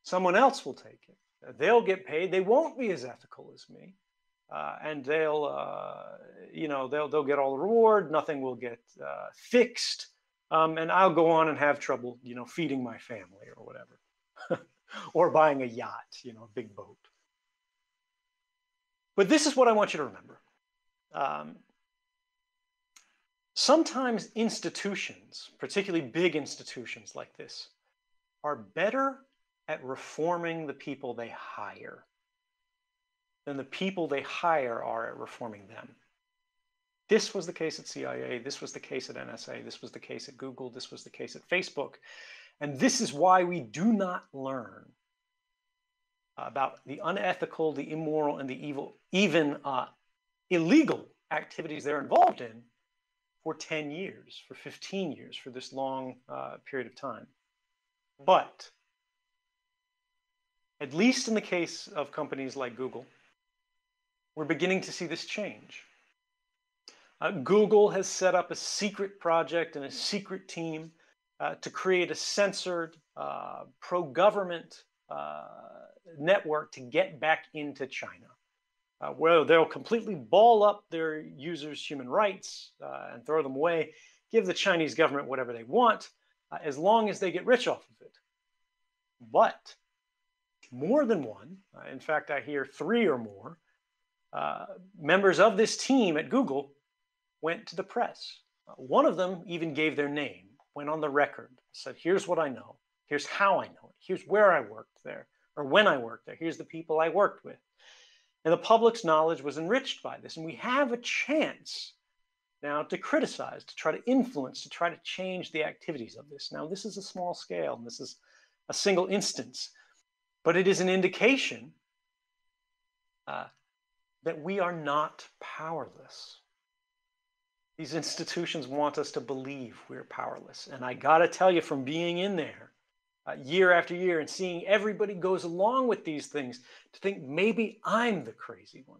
someone else will take it. They'll get paid. They won't be as ethical as me, and they'll get all the reward. Nothing will get fixed, and I'll go on and have trouble, feeding my family or whatever, or buying a yacht, a big boat. But this is what I want you to remember. Sometimes institutions, particularly big institutions like this, are better at reforming the people they hire than the people they hire are at reforming them. This was the case at CIA, this was the case at NSA, this was the case at Google, this was the case at Facebook. And this is why we do not learn about the unethical, the immoral, and the evil, even illegal activities they're involved in for 10 years, for 15 years, for this long period of time. But at least in the case of companies like Google, we're beginning to see this change. Google has set up a secret project and a secret team to create a censored, pro-government network to get back into China, where they'll completely ball up their users' human rights and throw them away, give the Chinese government whatever they want, as long as they get rich off of it. But more than one, in fact, I hear 3 or more, members of this team at Google went to the press. One of them even gave their name. went on the record, said, here's what I know, here's how I know it, here's where I worked there, or when I worked there, here's the people I worked with. And the public's knowledge was enriched by this. And we have a chance now to criticize, to try to influence, to try to change the activities of this. Now, this is a small scale, and this is a single instance, but it is an indication that we are not powerless. These institutions want us to believe we're powerless. And I gotta tell you, from being in there year after year and seeing everybody goes along with these things, to think maybe I'm the crazy one.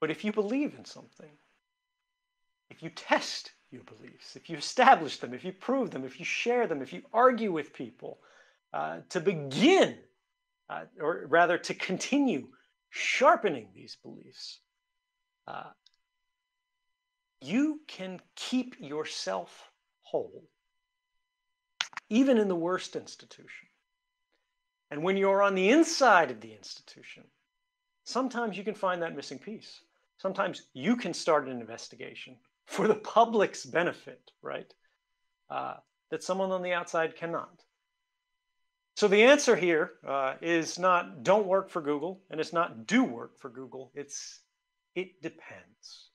But if you believe in something, if you test your beliefs, if you establish them, if you prove them, if you share them, if you argue with people, to begin, or rather to continue sharpening these beliefs, you can keep yourself whole, even in the worst institution. And when you're on the inside of the institution, sometimes you can find that missing piece. Sometimes you can start an investigation for the public's benefit, right? That someone on the outside cannot. So the answer here is not don't work for Google, and it's not do work for Google. It depends.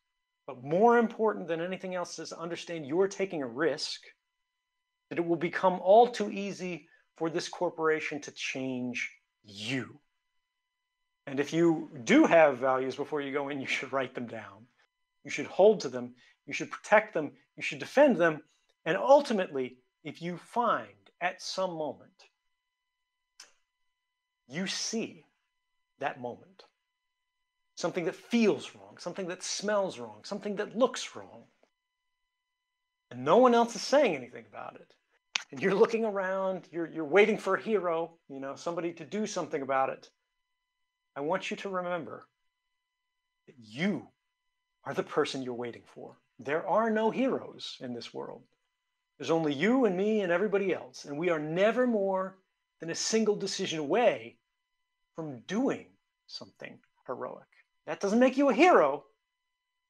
But more important than anything else is to understand you're taking a risk, that it will become all too easy for this corporation to change you. And if you do have values before you go in, you should write them down. You should hold to them. You should protect them. You should defend them. And ultimately, if you find at some moment, you see that moment, something that feels wrong, something that smells wrong, something that looks wrong, and no one else is saying anything about it, and you're looking around, you're waiting for a hero, somebody to do something about it, I want you to remember that you are the person you're waiting for. There are no heroes in this world. There's only you and me and everybody else, and we are never more than a single decision away from doing something heroic. That doesn't make you a hero.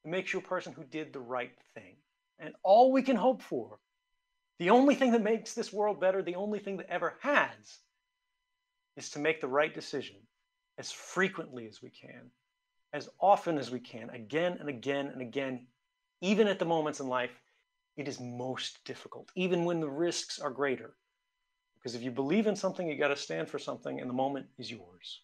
It makes you a person who did the right thing. And all we can hope for, the only thing that makes this world better, the only thing that ever has, is to make the right decision as frequently as we can, as often as we can, again and again and again, even at the moments in life it is most difficult, even when the risks are greater. Because if you believe in something, you got to stand for something, and the moment is yours.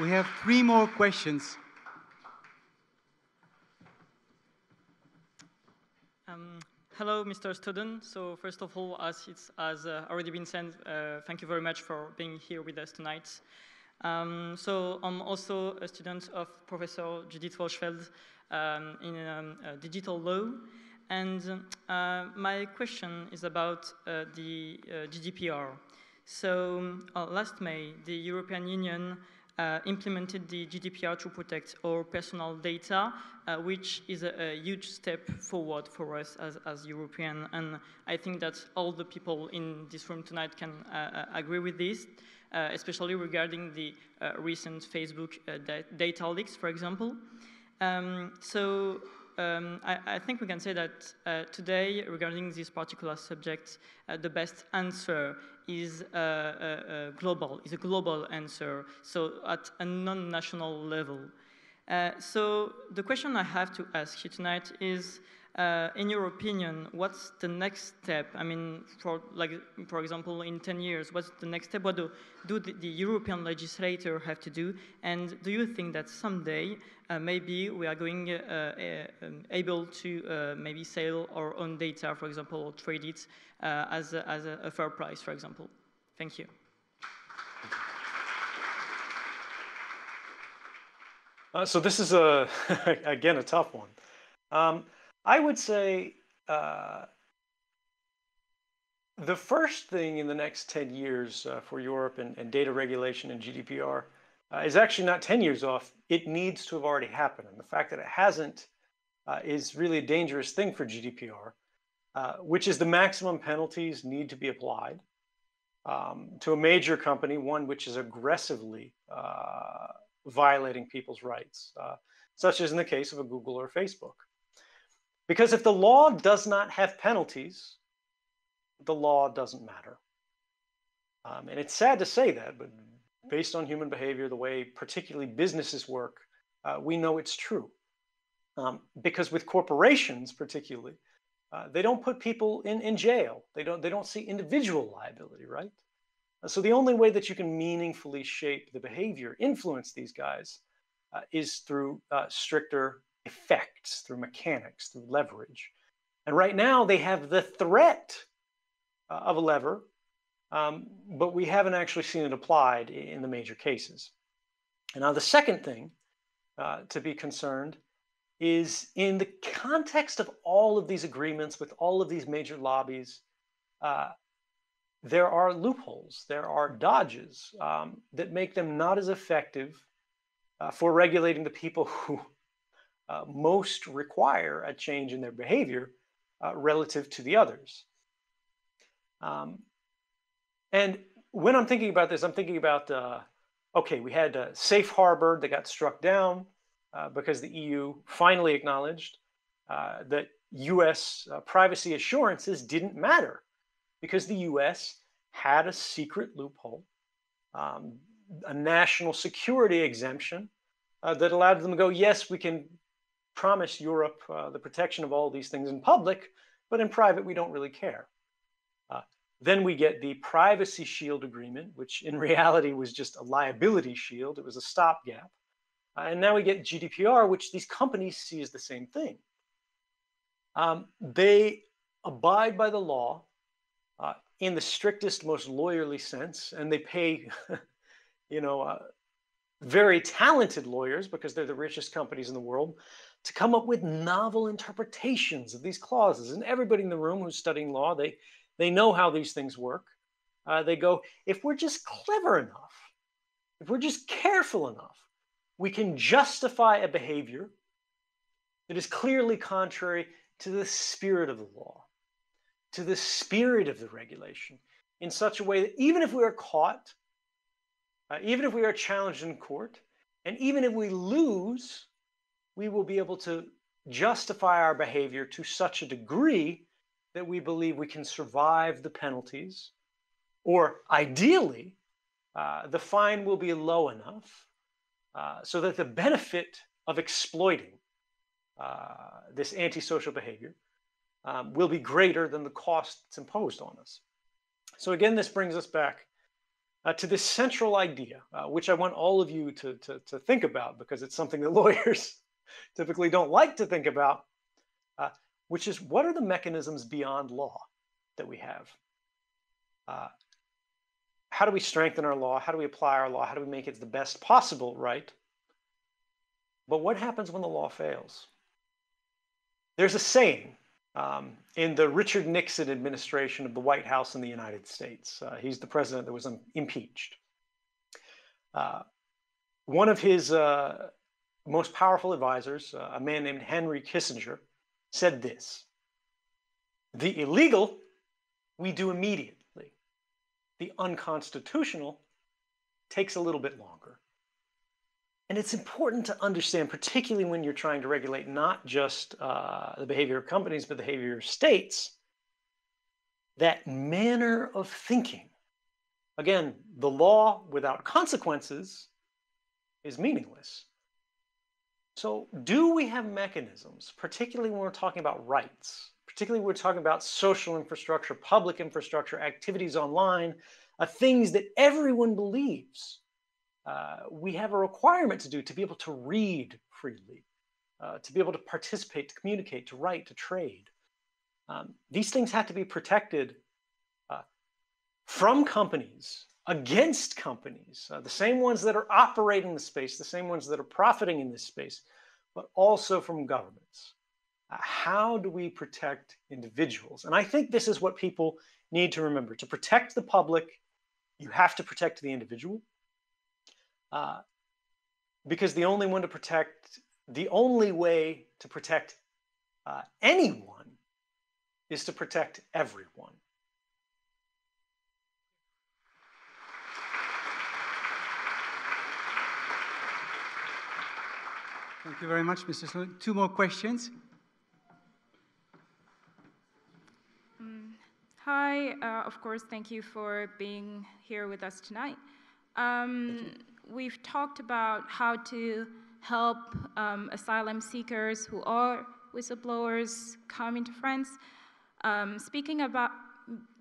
We have 3 more questions. Hello, Mr. Snowden. So first of all, as it has already been said, thank you very much for being here with us tonight. So I'm also a student of Professor Judith Rochfeld in digital law. And my question is about the GDPR. So last May, the European Union implemented the GDPR to protect our personal data, which is a huge step forward for us as European. And I think that all the people in this room tonight can agree with this, especially regarding the recent Facebook data leaks, for example. I think we can say that today, regarding this particular subject, the best answer is a global answer, so at a non-national level. So the question I have to ask you tonight is, in your opinion, what's the next step? I mean, for example, in 10 years, what's the next step? What do the European legislator have to do? And do you think that someday maybe we are going able to maybe sell our own data, for example, or trade it as a fair price, for example? Thank you. So this is, again, a tough one. I would say the first thing in the next 10 years for Europe and data regulation and GDPR is actually not 10 years off. It needs to have already happened. And the fact that it hasn't is really a dangerous thing for GDPR, which is the maximum penalties need to be applied to a major company, one which is aggressively violating people's rights, such as in the case of a Google or Facebook. Because if the law does not have penalties, the law doesn't matter. And it's sad to say that, but based on human behavior, the way particularly businesses work, we know it's true. Because with corporations particularly, they don't put people in jail. They don't see individual liability, right? So the only way that you can meaningfully shape the behavior, influence these guys, is through stricter effects, through mechanics, through leverage. And right now they have the threat of a lever, but we haven't actually seen it applied in the major cases. And now the second thing to be concerned is in the context of all of these agreements with all of these major lobbies, there are loopholes, there are dodges that make them not as effective for regulating the people who most require a change in their behavior relative to the others. And when I'm thinking about this, I'm thinking about, okay, we had a safe harbor that got struck down because the EU finally acknowledged that US privacy assurances didn't matter because the US had a secret loophole, a national security exemption that allowed them to go, yes, we can promise Europe the protection of all these things in public, but in private, we don't really care. Then we get the Privacy Shield Agreement, which in reality was just a liability shield. It was a stopgap. And now we get GDPR, which these companies see as the same thing. They abide by the law in the strictest, most lawyerly sense, and they pay, very talented lawyers, because they're the richest companies in the world, to come up with novel interpretations of these clauses. And everybody in the room who's studying law, they know how these things work. They go, if we're just clever enough, if we're just careful enough, we can justify a behavior that is clearly contrary to the spirit of the law, to the spirit of the regulation, in such a way that even if we are caught, even if we are challenged in court, and even if we lose, we will be able to justify our behavior to such a degree that we believe we can survive the penalties, or ideally, the fine will be low enough so that the benefit of exploiting this antisocial behavior will be greater than the cost that's imposed on us. So again, this brings us back to this central idea, which I want all of you to think about, because it's something that lawyers typically don't like to think about, which is, what are the mechanisms beyond law that we have? How do we strengthen our law? How do we apply our law? How do we make it the best possible, right? But what happens when the law fails? There's a saying in the Richard Nixon administration of the White House in the United States. He's the president that was impeached. One of his most powerful advisors, a man named Henry Kissinger, said this: the illegal we do immediately. The unconstitutional takes a little bit longer. And it's important to understand, particularly when you're trying to regulate not just the behavior of companies, but the behavior of states, that manner of thinking. Again, the law without consequences is meaningless. So do we have mechanisms, particularly when we're talking about rights, particularly when we're talking about social infrastructure, public infrastructure, activities online, things that everyone believes we have a requirement to do, to be able to read freely, to be able to participate, to communicate, to write, to trade. These things have to be protected from companies, against companies, the same ones that are operating the space, the same ones that are profiting in this space, but also from governments. How do we protect individuals? And I think this is what people need to remember. To protect the public, you have to protect the individual. Because the only way to protect anyone is to protect everyone. Thank you very much, Mr. Snowden. Two more questions. Hi, of course, thank you for being here with us tonight. We've talked about how to help asylum seekers who are whistleblowers come into France. Speaking about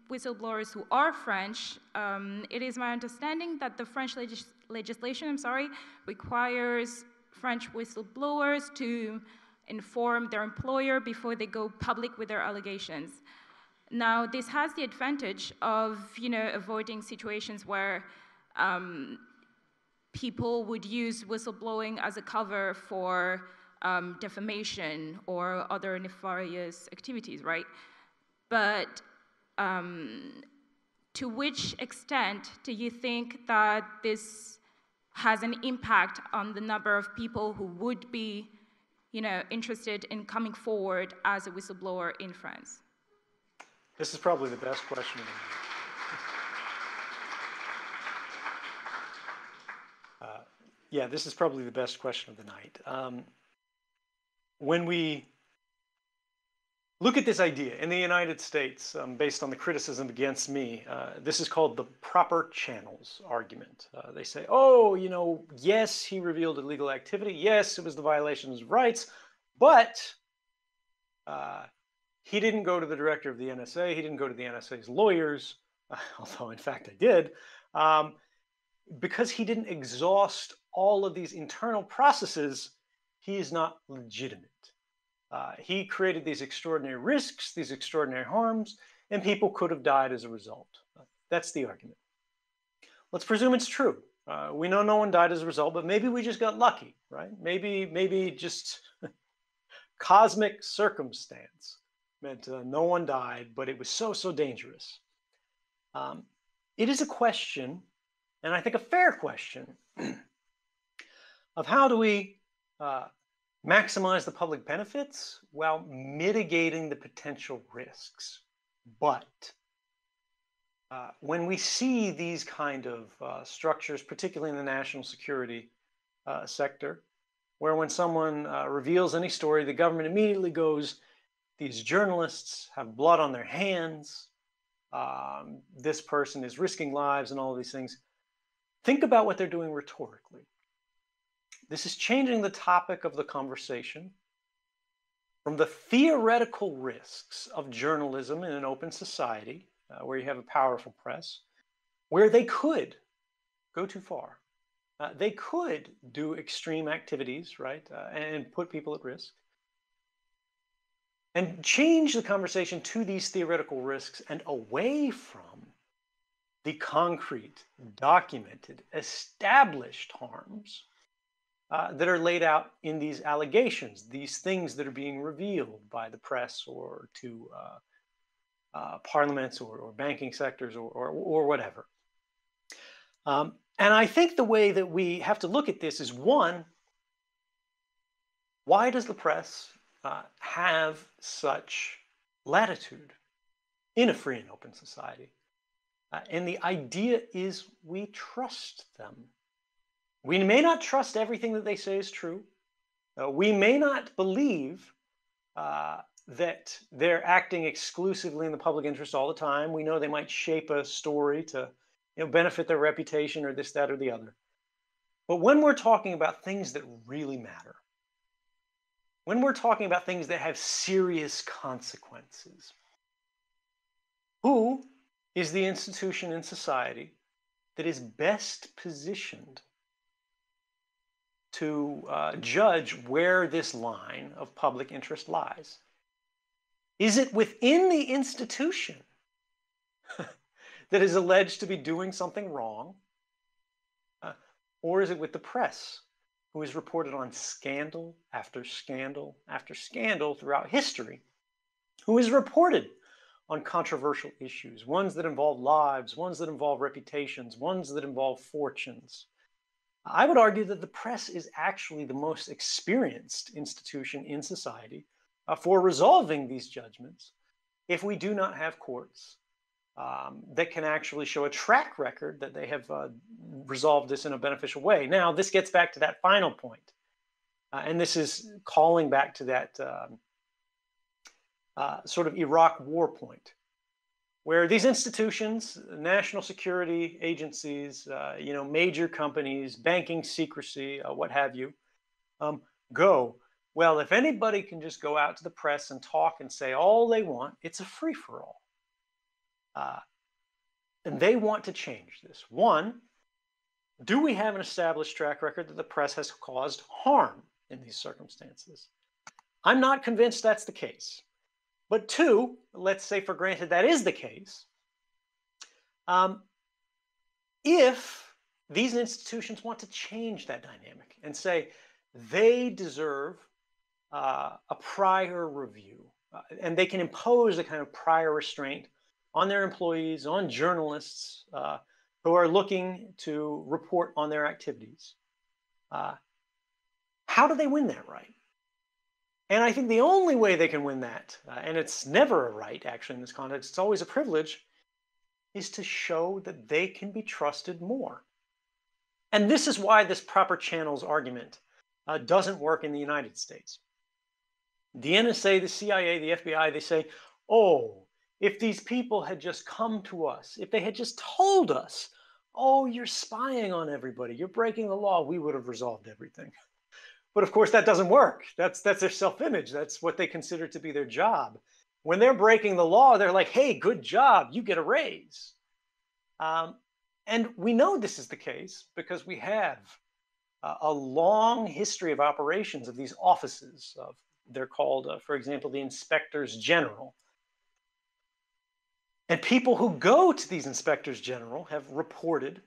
whistleblowers who are French, it is my understanding that the French legislation, requires French whistleblowers to inform their employer before they go public with their allegations. Now, this has the advantage of, avoiding situations where people would use whistleblowing as a cover for defamation or other nefarious activities, right? But to which extent do you think that this has an impact on the number of people who would be, interested in coming forward as a whistleblower in France? This is probably the best question of the night. Yeah, this is probably the best question of the night. When we look at this idea in the United States, based on the criticism against me, this is called the proper channels argument. They say, oh, yes, he revealed illegal activity. Yes, it was the violation of his rights, but he didn't go to the director of the NSA. He didn't go to the NSA's lawyers, although in fact I did, because he didn't exhaust all of these internal processes. He is not legitimate. He created these extraordinary risks, these extraordinary harms, and people could have died as a result. That's the argument. Let's presume it's true. We know no one died as a result, but maybe we just got lucky, right? Maybe just cosmic circumstance meant no one died, but it was so dangerous. It is a question, and I think a fair question, of how do we maximize the public benefits while mitigating the potential risks. But when we see these kind of structures, particularly in the national security sector, where when someone reveals any story, the government immediately goes, these journalists have blood on their hands, this person is risking lives and all of these things. Think about what they're doing rhetorically. This is changing the topic of the conversation from the theoretical risks of journalism in an open society, where you have a powerful press, where they could go too far. They could do extreme activities, right, and put people at risk. And change the conversation to these theoretical risks and away from the concrete, documented, established harms that are laid out in these allegations, these things that are being revealed by the press or to parliaments or banking sectors or whatever. And I think the way that we have to look at this is, one, why does the press have such latitude in a free and open society? And the idea is we trust them. We may not trust everything that they say is true. We may not believe that they're acting exclusively in the public interest all the time. We know they might shape a story to benefit their reputation or this, that, or the other. But when we're talking about things that really matter, when we're talking about things that have serious consequences, who is the institution in society that is best positioned to judge where this line of public interest lies? Is it within the institution that is alleged to be doing something wrong? Or is it with the press, who has reported on scandal after scandal after scandal throughout history, who has reported on controversial issues, ones that involve lives, ones that involve reputations, ones that involve fortunes? I would argue that the press is actually the most experienced institution in society for resolving these judgments, if we do not have courts that can actually show a track record that they have resolved this in a beneficial way. Now, this gets back to that final point. And this is calling back to that sort of Iraq war point, where these institutions, national security agencies, major companies, banking secrecy, what have you, go, well, if anybody can just go out to the press and talk and say all they want, it's a free-for-all. And they want to change this. One, do we have an established track record that the press has caused harm in these circumstances? I'm not convinced that's the case. But two, let's say for granted that is the case. If these institutions want to change that dynamic and say they deserve a prior review, and they can impose a kind of prior restraint on their employees, on journalists who are looking to report on their activities, how do they win that right? And I think the only way they can win that, and it's never a right actually in this context, it's always a privilege, is to show that they can be trusted more. And this is why this proper channels argument doesn't work in the United States. The NSA, the CIA, the FBI, they say, oh, if these people had just come to us, if they had just told us, oh, you're spying on everybody, you're breaking the law, we would have resolved everything. But of course, that doesn't work. That's their self-image. That's what they consider to be their job. When they're breaking the law, they're like, hey, good job, you get a raise. And we know this is the case because we have a long history of operations of these offices. They're called, for example, the inspectors general. And people who go to these inspectors general have reported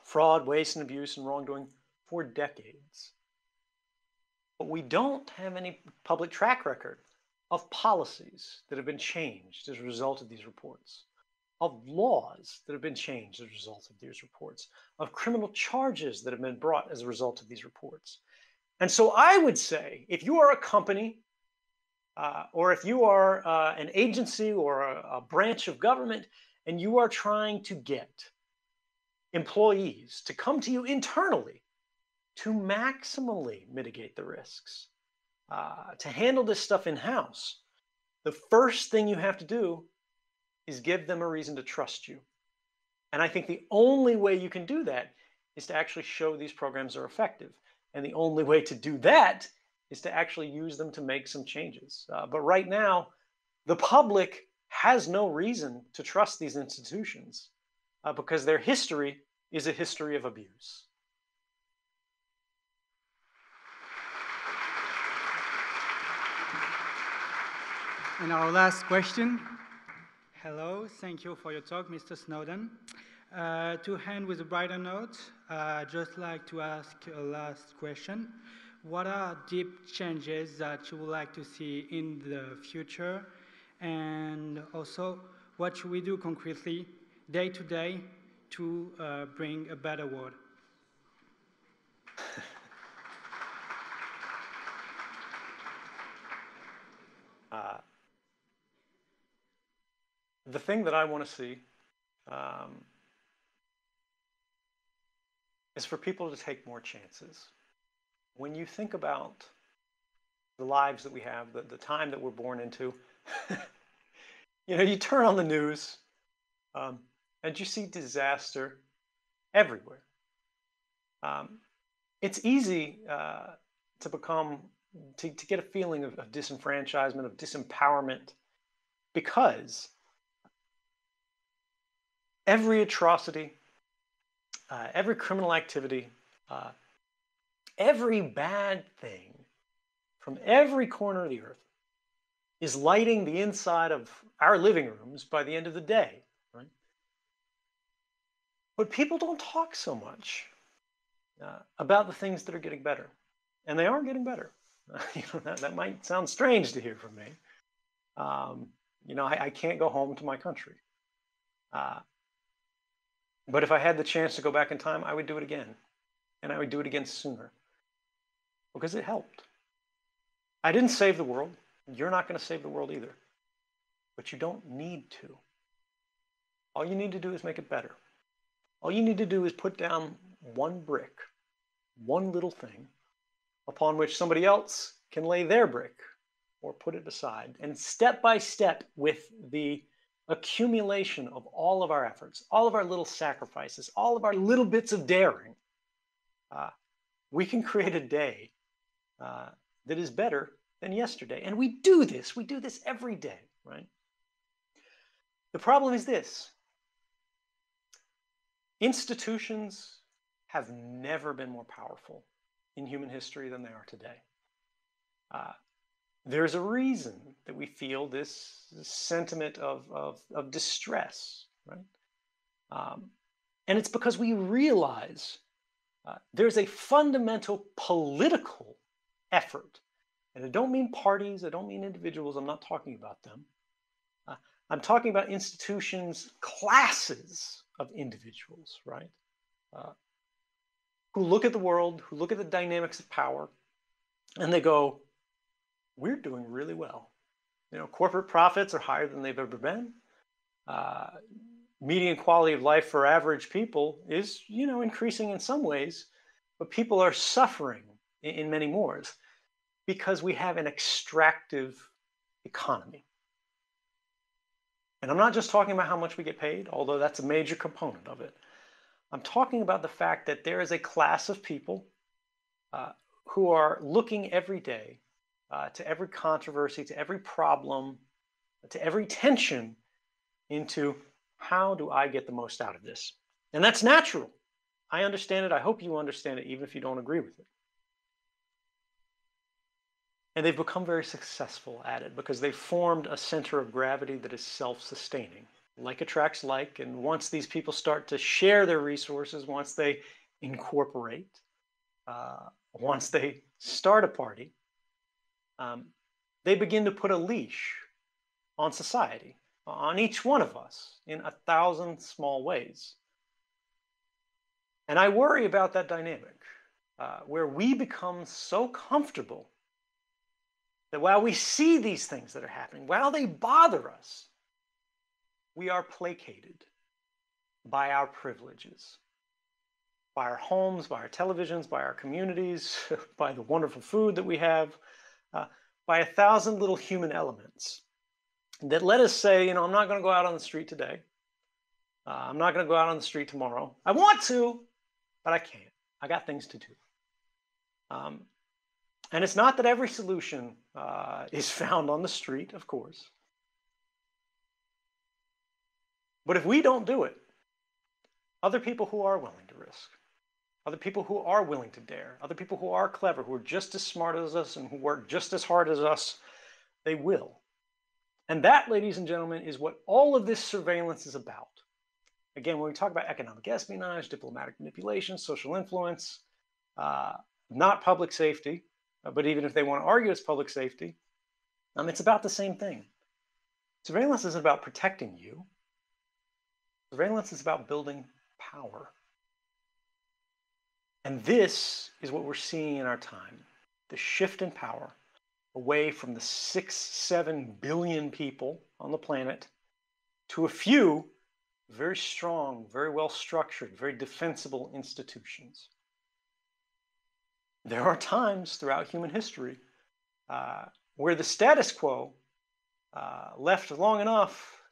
fraud, waste, and abuse and wrongdoing for decades. But we don't have any public track record of policies that have been changed as a result of these reports, of laws that have been changed as a result of these reports, of criminal charges that have been brought as a result of these reports. And so I would say, if you are a company, or if you are an agency or a branch of government, and you are trying to get employees to come to you internally to maximally mitigate the risks, to handle this stuff in-house, the first thing you have to do is give them a reason to trust you. And I think the only way you can do that is to actually show these programs are effective. And the only way to do that is to actually use them to make some changes. But right now, the public has no reason to trust these institutions because their history is a history of abuse. And our last question. Hello, thank you for your talk, Mr. Snowden. To end with a brighter note, I'd just like to ask a last question. What are deep changes that you would like to see in the future? And also, what should we do concretely, day to day, to bring a better world? The thing that I want to see is for people to take more chances. When you think about the lives that we have, the time that we're born into, you turn on the news and you see disaster everywhere. It's easy to get a feeling of disenfranchisement, of disempowerment, because every atrocity, every criminal activity, every bad thing from every corner of the earth is lighting the inside of our living rooms by the end of the day, right? But people don't talk so much about the things that are getting better, and they are getting better. That might sound strange to hear from me. I can't go home to my country. But if I had the chance to go back in time, I would do it again. And I would do it again sooner. Because it helped. I didn't save the world. You're not going to save the world either. but you don't need to. All you need to do is make it better. All you need to do is put down one brick, one little thing, upon which somebody else can lay their brick or put it aside. And step by step, with the accumulation of all of our efforts, all of our little sacrifices, all of our little bits of daring, we can create a day that is better than yesterday. And we do this every day, right? The problem is this: institutions have never been more powerful in human history than they are today. There's a reason that we feel this sentiment of distress, right? And it's because we realize there's a fundamental political effort. And I don't mean parties, I don't mean individuals, I'm not talking about them. I'm talking about institutions, classes of individuals, right? Who look at the world, who look at the dynamics of power, and they go, we're doing really well. You know, corporate profits are higher than they've ever been. Median quality of life for average people is, you know, increasing in some ways, but people are suffering in many more because we have an extractive economy. And I'm not just talking about how much we get paid, although that's a major component of it. I'm talking about the fact that there is a class of people who are looking every day to every controversy, to every problem, to every tension into how do I get the most out of this? And that's natural. I understand it. I hope you understand it, even if you don't agree with it. And they've become very successful at it because they've formed a center of gravity that is self-sustaining. Like attracts like, and once these people start to share their resources, once they incorporate, once they start a party, they begin to put a leash on society, on each one of us, in 1,000 small ways. And I worry about that dynamic, where we become so comfortable that while we see these things that are happening, while they bother us, we are placated by our privileges, by our homes, by our televisions, by our communities, by the wonderful food that we have, by 1,000 little human elements that let us say, you know, I'm not going to go out on the street today. I'm not going to go out on the street tomorrow. I want to, but I can't. I got things to do. And it's not that every solution is found on the street, of course. But if we don't do it, other people who are willing to risk, other people who are willing to dare, other people who are clever, who are just as smart as us and who work just as hard as us, they will. And that, ladies and gentlemen, is what all of this surveillance is about. Again, when we talk about economic espionage, diplomatic manipulation, social influence, not public safety, but even if they want to argue it's public safety, it's about the same thing. Surveillance isn't about protecting you. Surveillance is about building power. And this is what we're seeing in our time, the shift in power away from the 6-7 billion people on the planet to a few very strong, very well structured, very defensible institutions. There are times throughout human history where the status quo, left long enough,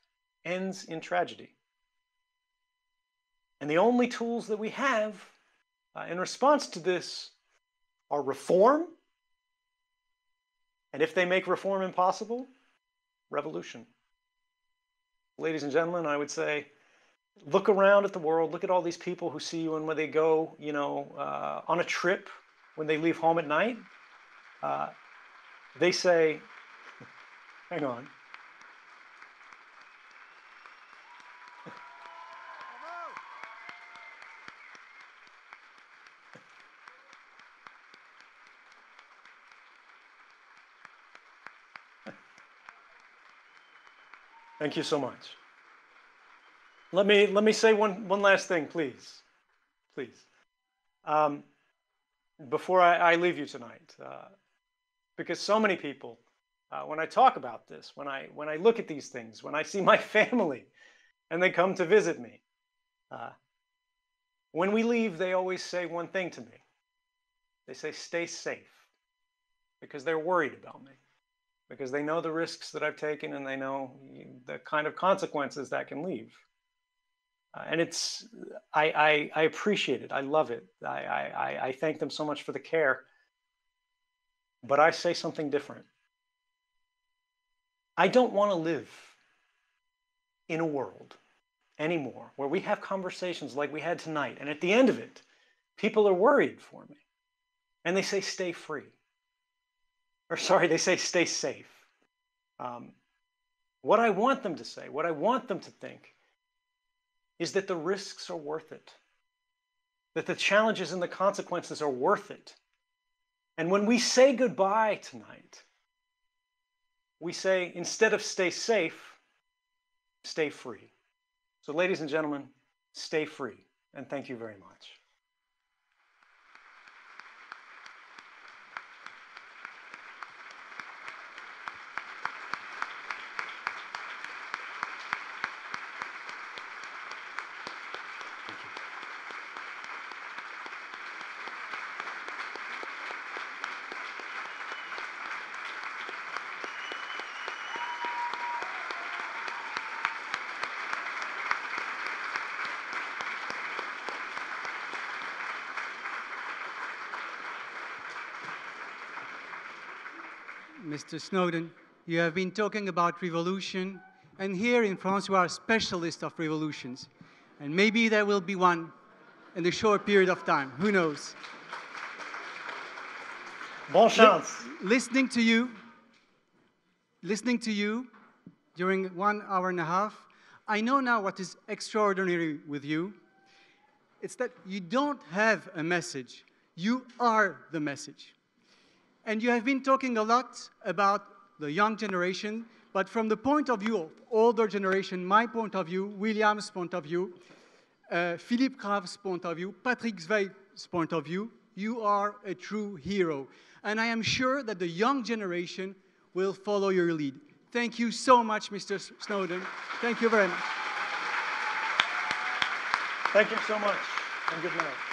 ends in tragedy. And the only tools that we have in response to this are reform, and if they make reform impossible, revolution. Ladies and gentlemen, I would say, look around at the world, look at all these people who see you and when they go, you know, on a trip, when they leave home at night, they say, hang on. Thank you so much. Let me say one last thing, please. Please. Before I leave you tonight, because so many people when I talk about this, when I look at these things, when I see my family and they come to visit me. When we leave, they always say one thing to me. They say, stay safe, because they're worried about me, because they know the risks that I've taken and they know the kind of consequences that can leave. And I appreciate it. I love it. I thank them so much for the care. But I say something different. I don't want to live in a world anymore where we have conversations like we had tonight, and at the end of it, people are worried for me. And they say, stay free. Or sorry, they say, stay safe. What I want them to say, what I want them to think, is that the risks are worth it. That the challenges and the consequences are worth it. And when we say goodbye tonight, we say, instead of stay safe, stay free. So ladies and gentlemen, stay free. And thank you very much. Mr. Snowden, you have been talking about revolution, and here in France, we are specialists of revolutions. And maybe there will be one in a short period of time. Who knows? Bon chance. Listening to you during 1 hour and a half, I know now what is extraordinary with you. It's that you don't have a message. You are the message. And you have been talking a lot about the young generation, but from the point of view of older generation, my point of view, William's point of view, Philippe Grave's point of view, Patrick Weil's point of view, you are a true hero. And I am sure that the young generation will follow your lead. Thank you so much, Mr. Snowden. Thank you very much. Thank you so much, and good night.